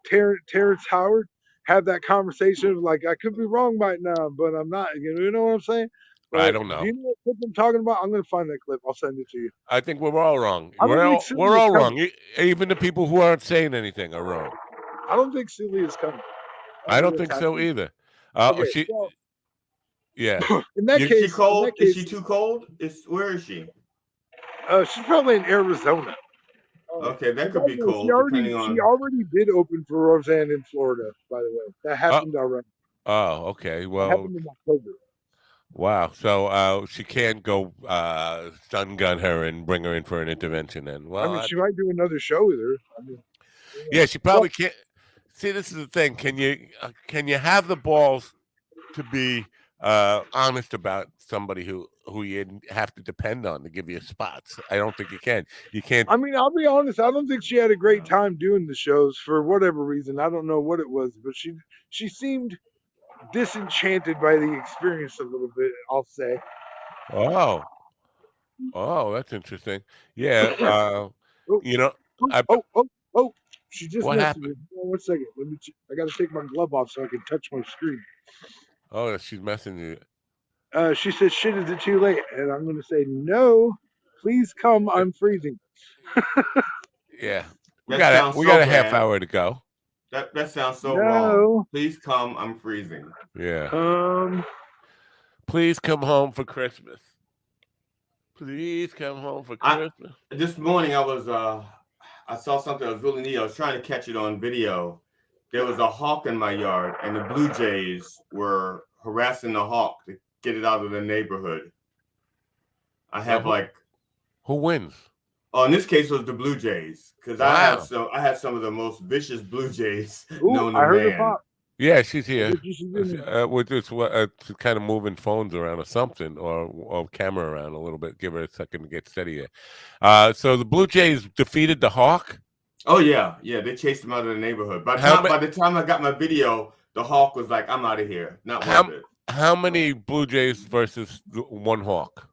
Terrence Howard have that conversation of like I could be wrong right now, but I'm not. You know what I'm saying? I Like, don't do know. you know what clip I'm talking about? I'm gonna find that clip. I'll send it to you. I think we're all wrong. I don't think Silly We're is all coming. wrong. Even the people who aren't saying anything are wrong. I don't think Silly is coming. I don't think so either. Okay, so Yeah. in that You- Is she case, cold? Is she too cold? Where is she? she's probably in Arizona. Okay, that could By be the way, cold depending on. She already did open for Roseanne in Florida. By the way, that happened already. Oh, okay. That Well, happened in October. wow. So she can't go stun gun her and bring her in for an intervention then. Well, I mean, she might do another show with her. I mean, yeah, she probably can't. See, this is the thing. Can you have the balls to be honest about somebody who you have to depend on to give you spots? I don't think you can. You can't. I mean, I'll be honest. I don't think she had a great time doing the shows for whatever reason. I don't know what it was, but she seemed disenchanted by the experience a little bit. I'll say. Oh, that's interesting. Yeah. Oh, You know, oh! She just What messaged happened? me. Hold on 1 second. I got to take my glove off so I can touch my screen. oh, she's messing you. She says, "Shit, is it too late?" And I'm going to say, "No, please come. I'm freezing." Yeah. We That got sounds we so got a half bad. hour to go. That sounds so No. wrong. Please come. I'm freezing. Yeah. Please come home for Christmas. Please come home for I- Christmas. This morning I was I saw something that was really neat. I was trying to catch it on video. There was a hawk in my yard, and the blue jays were harassing the hawk to get it out of the neighborhood. I have like, Who wins? oh, in this case it was the blue jays, because Wow. I had some of the most vicious blue jays Ooh, known I to heard her man. pop. Yeah, she's here. Did you see the- We're just kind of moving phones around or something, or camera around a little bit. Give her a second to get steady here. So the Blue Jays defeated the Hawk. Oh yeah, they chased him out of the neighborhood. By the time I got my video, the hawk was like, "I'm out of here, not worth it." How many Blue Jays versus one Hawk?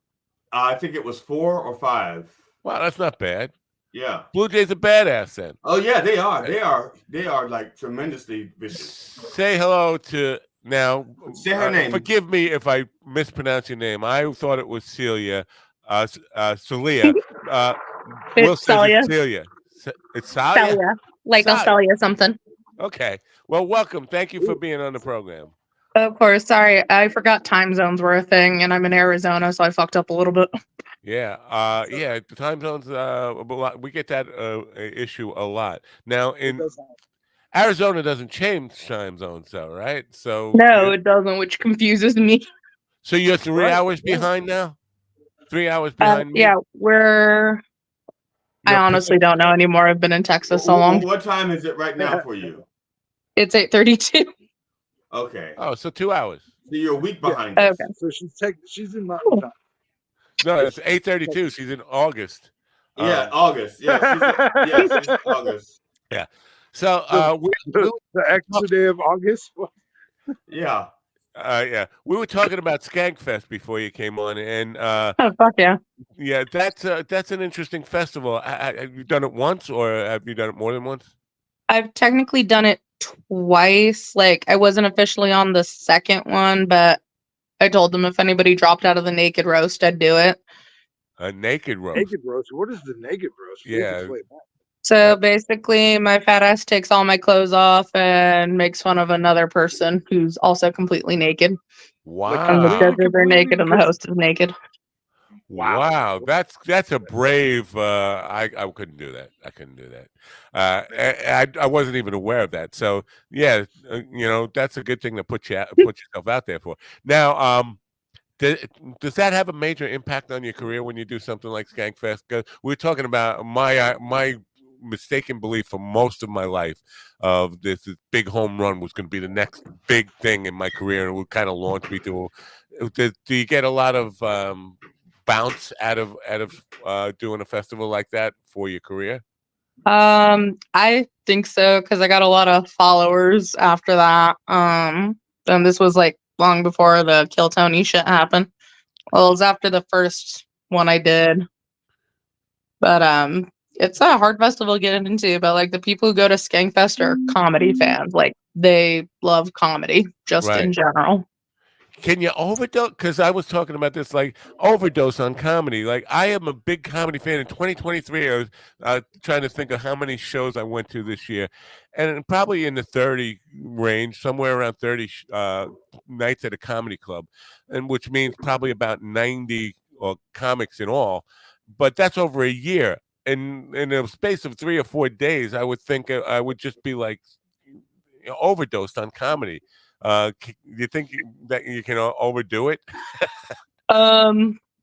I think it was 4 or 5. Wow, that's not bad. Yeah. Blue Jays are badass then. Oh yeah, they are. They are like tremendously vicious. Say hello to now. Say her name. Forgive me if I mispronounce your name. I thought it was Celia. Celia. Will says it's Celia. It's Celia? Celia. Like Australia something. Okay. Well, welcome. Thank you for being on the program. Of course. Sorry, I forgot time zones were a thing, and I'm in Arizona, so I fucked up a little bit. Yeah. The time zones. We get that issue a lot. Now in Arizona doesn't change time zones, though, right? So no, it doesn't, which confuses me. So you're 3 hours behind now. 3 hours behind me. Yeah, I honestly don't know anymore. I've been in Texas so long. What time is it right now for you? It's 8:32. Okay. Oh, so 2 hours. So you're a week behind us. Okay. So she's in Mountain Time. No, it's 8:32. She's in August. Yeah, August. Yeah, she's in August. Yeah. So the extra day of August. Yeah. Yeah. We were talking about Skankfest before you came on, and Oh fuck yeah. Yeah, that's an interesting festival. Have you done it once, or have you done it more than once? I've technically done it twice. Like I wasn't officially on the second one, but I told them if anybody dropped out of the naked roast, I'd do it. A naked roast. Naked roast. What is the naked roast? Yeah. So basically, my fat ass takes all my clothes off and makes fun of another person who's also completely naked. Wow. And the judges are naked and the host is naked. Wow, that's a brave. I couldn't do that. I couldn't do that. I wasn't even aware of that. So yeah, that's a good thing to put yourself out there for. Now, does that have a major impact on your career when you do something like Skankfest? Because we're talking about my mistaken belief for most of my life of this big home run was going to be the next big thing in my career, and it would kind of launch me to. Do you get a lot of bounce out of doing a festival like that for your career? I think so, because I got a lot of followers after that. And this was like long before the Kill Tony shit happened. Well, it was after the first one I did. But it's a hard festival to get into, but like the people who go to Skankfest are comedy fans. Like they love comedy just in general. Can you overdose? Because I was talking about this, like overdose on comedy. Like I am a big comedy fan. In 2023, I was trying to think of how many shows I went to this year, and probably in the 30 range, somewhere around 30 nights at a comedy club, and which means probably about 90 comics in all. But that's over a year, and in a space of 3 or 4 days, I would think I would just be like overdosed on comedy. You think that you can overdo it?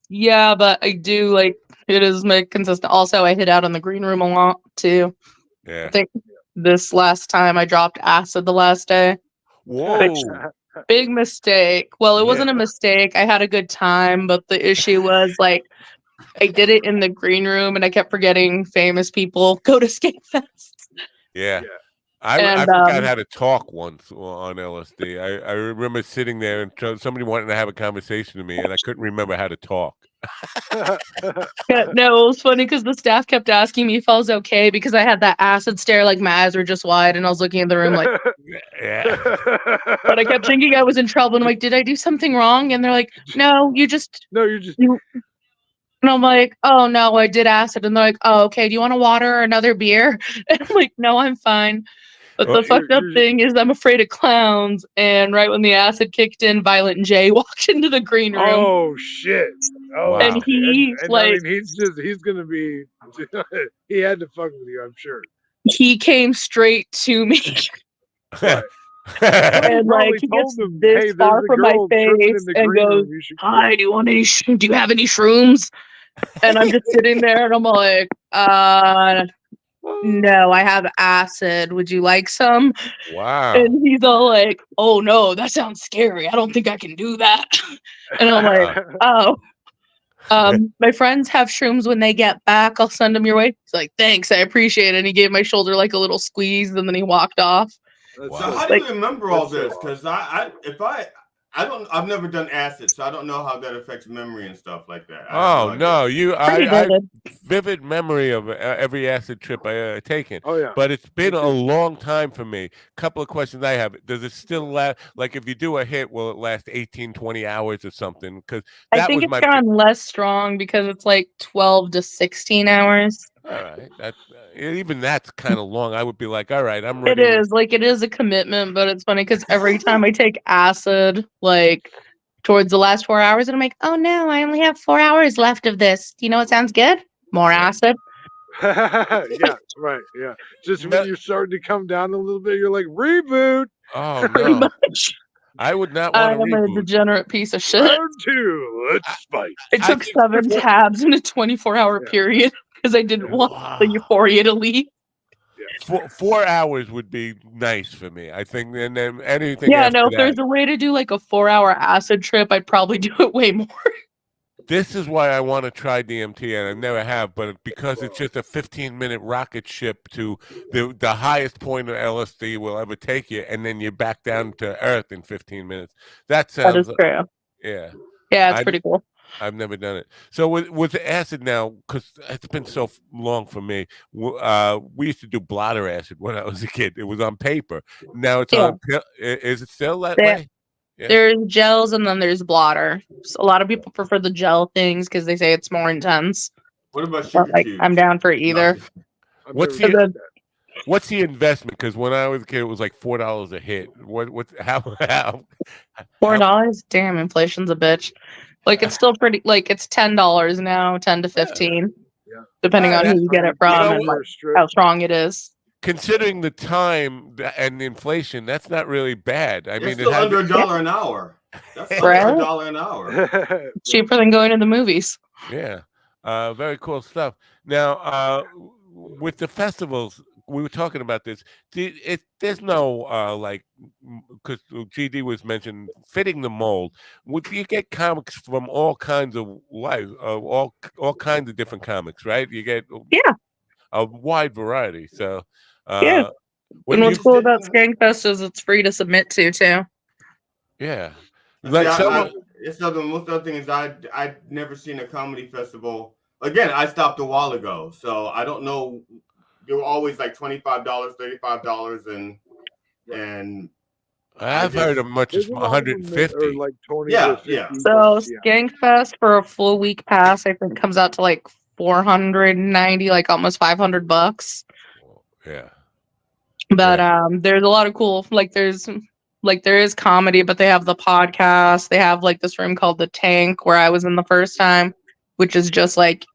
Yeah, but I do like it is my consistent. Also, I hit out on the green room a lot too. Yeah. I think this last time I dropped acid the last day. Whoa. Big mistake. Well, it wasn't a mistake. I had a good time, but the issue was like I did it in the green room and I kept forgetting famous people go to Skankfest. Yeah. I forgot how to talk once on LSD. I remember sitting there and somebody wanted to have a conversation with me, and I couldn't remember how to talk. No, it was funny because the staff kept asking me if I was okay because I had that acid stare, like my eyes were just wide, and I was looking in the room like, yeah. But I kept thinking I was in trouble, and I'm like, did I do something wrong? And they're like, no, you're just. And I'm like, oh no, I did acid, and they're like, oh okay, do you want a water or another beer? And I'm like, no, I'm fine. But the fucked up thing is I'm afraid of clowns. And right when the acid kicked in, Violent J walked into the green room. Oh, shit. Oh, And Wow. he and I like mean, he's gonna be. He had to fuck with you, I'm sure. he came straight to me Right. Well, you and like probably he told gets him, this "Hey, there's far a from my girl tripping in face the and green goes, room. You should." "Hi, do you have any shrooms?" And I'm just sitting there and I'm like, no, I have acid. Would you like some? Wow. And he's all like, "Oh no, that sounds scary. I don't think I can do that." And I'm like, "Oh, my friends have shrooms when they get back. I'll send them your way." He's like, "Thanks, I appreciate it." And he gave my shoulder like a little squeeze, and then he walked off. That's So Wow. how do Like, you remember all that's so this? Because I've never done acid, so I don't know how that affects memory and stuff like that. I have no Oh idea. no, pretty I vivid. vivid memory of every acid trip I taken. Oh yeah. But it's been Me a too. long time for me. Couple of questions I have. Does it still last? Like if you do a hit, will it last 18, 20 hours or something? Because I that think was it's my gotten less strong because it's like 12 to 16 hours. all right. That even that's kind of long. I would be like, all right, I'm It ready. is like it is a commitment, but it's funny because every time I take acid, like towards the last 4 hours, and I'm like, "Oh no, I only have 4 hours left of this. You know what sounds good? More Yeah. acid." Yeah. Right. Yeah. Just when No, you're starting to come down a little bit, you're like, reboot. oh Pretty no, much. I would not I want to am a reboot. degenerate piece of shit. Round 2. I, Let's fight. I I took think 7 four, tabs in a 24-hour Yeah. period because I didn't Yeah. want the wow. euphoria to leave. Yeah. 4 hours would be nice for me. I think, and then anything Yeah, after no, if that. there's a way to do like a 4-hour acid trip, I'd probably do it way more. This is why I want to try DMT, and I never have, but because it's just a 15-minute rocket ship to the highest point of LSD will ever take you, and then you're back down to Earth in 15 minutes. That That is sounds, true. yeah. Yeah, it's I've pretty cool. I've never done it. So with the acid now, because it's been so long for me. We used to do blotter acid when I was a kid. It was on paper. Now it's Yeah. on pill. Is it still that There- way? Yeah. There's gels and then there's blotter. So a lot of people prefer the gel things because they say it's more intense. What about But sugar like, I'm cubes? down for either. I've What's never the tried that. What's the investment? Because when I was a kid, it was like $4 a hit. What how $4? Damn, inflation's a bitch. Like it's still pretty. Like it's $10 now, 10 to 15, Yeah. depending on who you get it from know and what? like how strong it is. considering the time and the inflation, that's not really bad. I It's mean, it still has under $1 an hour. That's under Right? $1 an hour. It's cheaper than going to the movies. yeah, very cool stuff. Now, with the festivals, we were talking about this. There's no like because GD was mentioned fitting the mold. Would you get comics from all kinds of life, all kinds of different comics, right? You get Yeah, a wide variety. So, yeah. what And do what's you? cool about Skankfest is it's free to submit to too. Yeah, See, like someone. it's the most other thing is I'd never seen a comedy festival. Again, I stopped a while ago, so I don't know. They were always like $25, $35, and I've heard of much as There's a lot of them that are 150. like 20 Yeah, to 50. yeah. So Yeah. Skankfest for a full week pass, I think comes out to like 490, like almost $500. Yeah. But Yeah. there's a lot of cool there is comedy, but they have the podcast. They have like this room called the Tank where I was in the first time, which is just like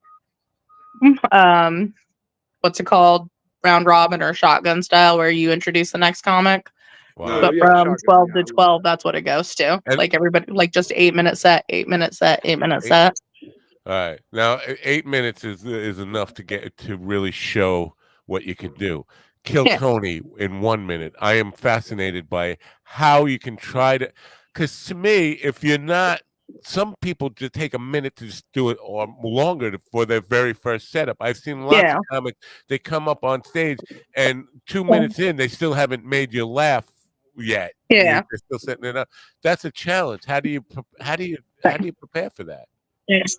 what's it called? Round robin or shotgun style where you introduce the next comic. Wow. But yeah, from shotgun, 12 yeah, to I love 12, that's what it goes to. And- Like everybody like just 8-minute set, 8-minute set, 8-minute set. All right. Now, 8 minutes is enough to get to really show what you can do. Kill Yeah. Tony in 1 minute. I am fascinated by how you can try to, because to me, if you're not, some people just take a minute to just do it or longer for their very first setup. I've seen lots of comics. They come up on stage and 2 minutes in, they still haven't made you laugh yet. Yeah. They're still setting it up. That's a challenge. How do you prepare for that? Yes.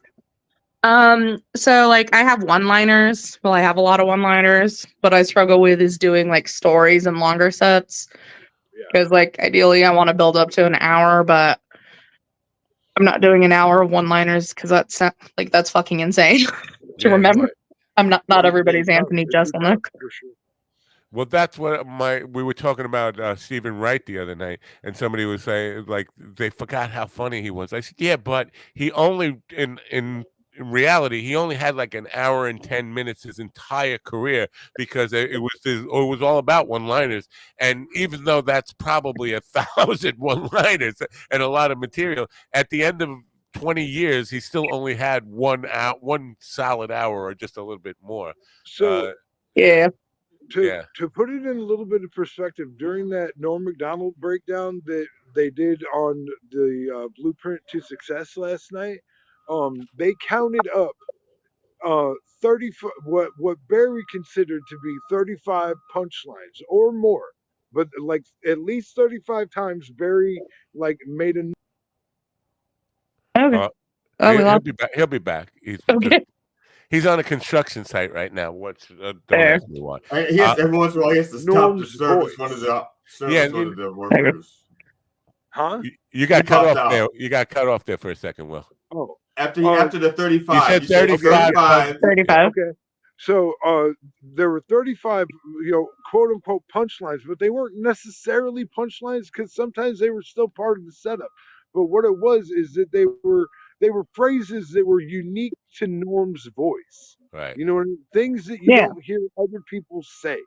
So like I have one-liners. Well, I have a lot of one-liners. What I struggle with is doing like stories and longer sets. Because like ideally I want to build up to an hour, but I'm not doing an hour of one-liners because that's fucking insane to Yeah, remember. right. I'm not It'd be everybody's tough. Anthony It'd be tough, Jeselnik. for sure. Well, that's what we were talking about Stephen Wright the other night, and somebody was saying like they forgot how funny he was. I said, yeah, but he only in reality he only had like an hour and 10 minutes his entire career because it was all about one-liners. And even though that's probably 1,000 one-liners and a lot of material, at the end of 20 years, he still only had 1 solid hour or just a little bit more. So Yeah. Yeah. To put it in a little bit of perspective, during that Norm Macdonald breakdown that they did on the Blueprint to Success last night, they counted up 30 what Barry considered to be 35 punchlines or more, but like at least 35 times Barry like made a Okay. Uh, Oh, we he'll lost. be back. He'll be back. Okay. He's on a construction site right now. Don't Fair. ask me why. He has every once in a while he has to stop to Norm's service one of voice. the Yeah, service one of the Okay. workers. Huh? You got He cut popped off there. out. You got cut off there for a second, Will. Oh, After the You 35, said you said 35. 35. 35. okay. So there were 35, quote unquote punchlines, but they weren't necessarily punchlines because sometimes they were still part of the setup. But what it was is that they were phrases that were unique to Norm's voice. Right. You know what I mean? Things that you Yeah. don't hear other people say. You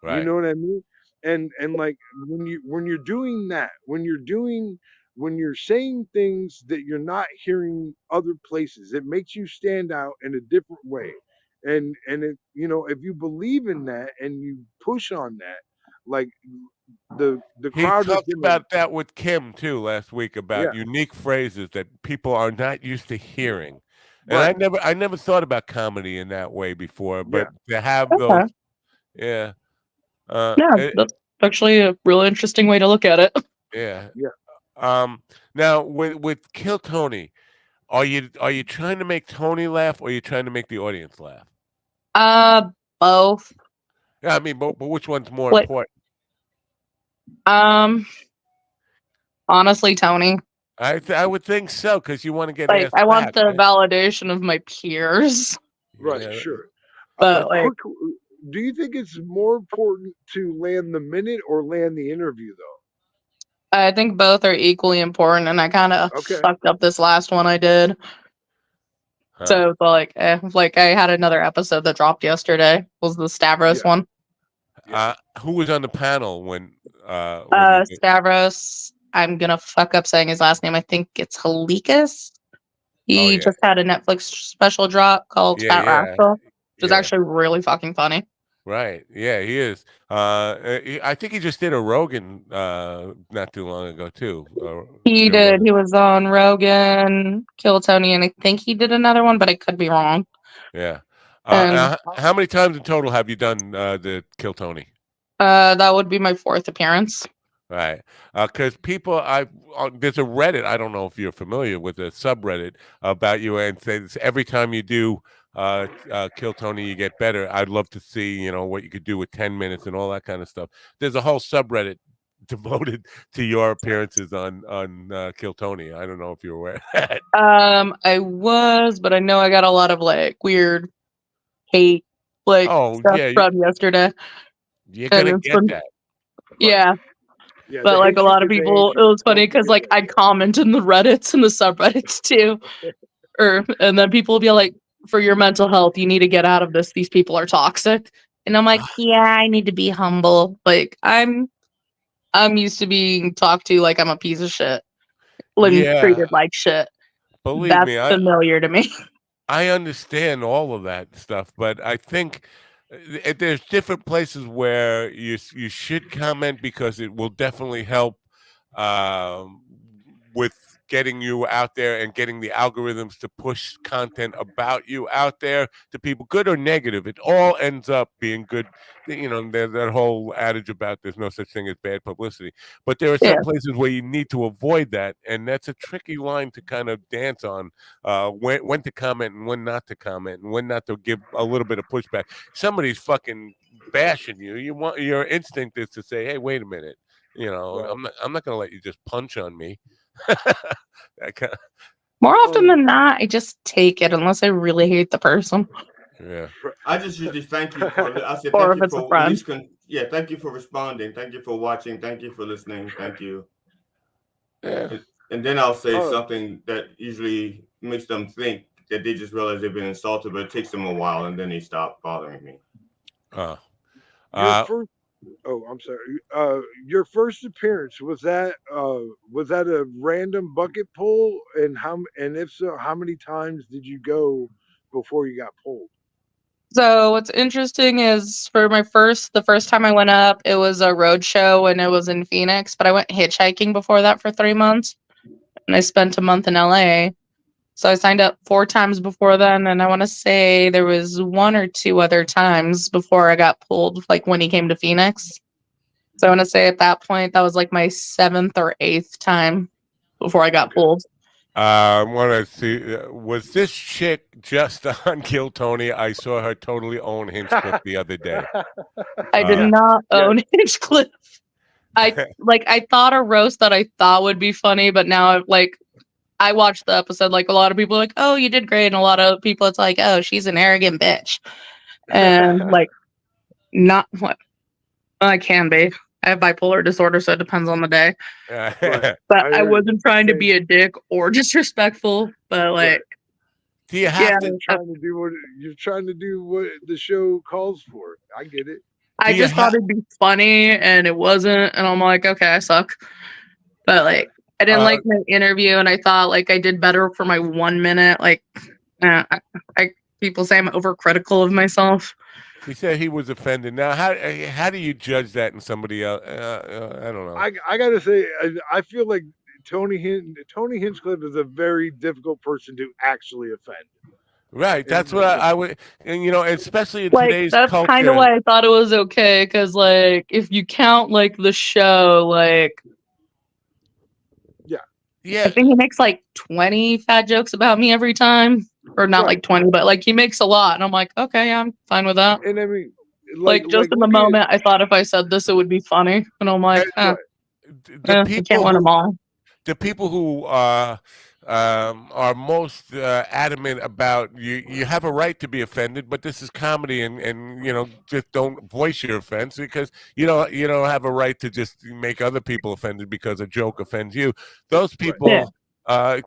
Right. know what I mean? And like when you're doing that, when you're saying things that you're not hearing other places, it makes you stand out in a different way. And if if you believe in that and you push on that, like the He crowd is talked gonna about that with Kim too last week about yeah, unique phrases that people are not used to hearing. And right. I never thought about comedy in that way before, Yeah, but to have those, Okay. yeah, Yeah, it, that's actually a really interesting way to look at it. yeah. yeah. Now with Kill Tony, are you trying to make Tony laugh or are you trying to make the audience laugh? Both. Yeah, I mean, but which one's more Like, important? um, honestly, Tony, I would think so because you want to get like, asked I want back, the right? validation of my peers, Right, Yeah. sure. A but like, quick do you think it's more important to land the minute or land the interview though? I think both are equally important, and I kind of Okay. fucked up this last one I did. Huh. So, but like I had another episode that dropped yesterday. Was the Stavros Yeah. one? Yeah. Who was on the panel when you did? Stavros. I'm gonna fuck up saying his last name. I think it's Halikas. Oh He yeah, just had a Netflix special drop called yeah, Fat yeah, Rascal, which is yeah. actually really fucking funny. Right. Yeah, he is. I think he just did a Rogan not too long ago too. He Joe did. Rogan. He was on Rogan, Kill Tony, and I think he did another one, but I could be wrong. Yeah. And How many times in total have you done the Kill Tony? that would be my 4th appearance. Right. Because there's a Reddit. I don't know if you're familiar with a subreddit about you, and says every time you do Kill Tony, you get better. I'd love to see what you could do with 10 minutes and all that kind of stuff. There's a whole subreddit devoted to your appearances on Kill Tony. I don't know if you're aware of that. I was, but I know I got a lot of like weird hate Oh stuff yeah, from yesterday. you're And gonna it's get been that. yeah. Yeah, But they like a hate you lot of because they hate people, it you. was funny Don't because forget like that. I'd comment in the Reddits and the subreddits too. And then people will be like, for your mental health, you need to get out of this. These people are toxic. And I'm like, yeah, I need to be humble. Like I'm used to being talked to like I'm a piece of shit and Yeah, treated like shit. believe That's me, familiar to me. I understand all of that stuff, but I think there's different places where you should comment because it will definitely help um, with getting you out there and getting the algorithms to push content about you out there to people, good or negative. It all ends up being good. There's that whole adage about there's no such thing as bad publicity. But there are Yeah. some places where you need to avoid that, and that's a tricky line to kind of dance on. When to comment and when not to comment and when not to give a little bit of pushback. Somebody's fucking bashing you. Your instinct is to say, "Hey, wait a minute. Right. I'm not going to let you just punch on me." That kind More often Um, than not, I just take it unless I really hate the person yeah. I just usually thank you for. I said or thank if you it's a for at friend. least Yeah, thank you for responding. Thank you for watching. Thank you for listening. Thank you. Yeah. And then I'll say Oh, something that usually makes them think that they just realize they've been insulted, but it takes them a while, and then they stop bothering me. Uh, your uh, first. Oh, I'm sorry. Your first appearance was that a random bucket pull, and and if so, how many times did you go before you got pulled? So what's interesting is for the first time I went up, it was a road show and it was in Phoenix, but I went hitchhiking before that for 3 months and I spent a month in LA. So I signed up 4 times before then, and I want to say there was 1 or 2 other times before I got pulled, like when he came to Phoenix. So I want to say at that point that was like my 7th or 8th time before I got pulled. I want to see. Was this chick just on Kill Tony? I saw her totally own Hinchcliffe the other day. I did Yeah. not Yes. own Hinchcliffe. I thought a roast that I thought would be funny, but now I watched the episode. Like a lot of people are like, "Oh, you did great," and a lot of people it's like, "Oh, she's an arrogant bitch," and like not what I can be. I have bipolar disorder, so it depends on the day. Right. But I I hear you. wasn't trying to And be a dick or disrespectful. But right. Do you yeah, have to? You're trying to do what the show calls for. I get it. I Do you just thought have? it'd be funny, and it wasn't. And I'm like, okay, I suck. But I didn't like my interview, and I thought I did better for my 1 minute. Uh, I, I people say I'm overcritical of myself. He said he was offended. Now, how do you judge that in somebody else? I don't know. I gotta say, I feel like Tony Hinchcliffe is a very difficult person to actually offend. Right, that's And what I would, and especially in Like today's that's kind of culture. why I thought it was okay, because if you count the show, yeah, I Yeah, think he makes 20 fat jokes about me every time, or not right. 20, but he makes a lot, and I'm like, okay, yeah, I'm fine with that. And I mean, Just in the look at moment, I thought if I said this, it would be funny, and I'm like, right. the you can't people win them who all. the people who are most adamant about you have a right to be offended, but this is comedy, and just don't voice your offense because you don't have a right to just make other people offended because a joke offends you. Those Right. Yeah, people.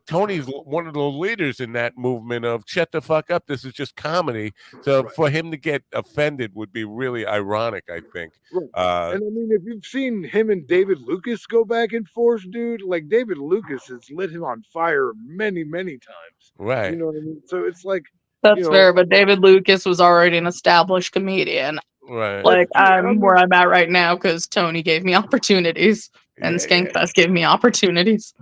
Tony's one of the leaders in that movement of shut the fuck up. This is just comedy. So Right. for him to get offended would be really ironic, I think. Right. Uh, And I mean, if you've seen him and David Lucas go back and forth, dude, like David Lucas has lit him on fire many, many times. You right, know what I mean? So it's like, you that's know, fair. But David Lucas was already an established comedian. right. that's true. I I'm where mean, I'm at right now because Tony gave me opportunities and Yeah, yeah. Skankfest gave me opportunities.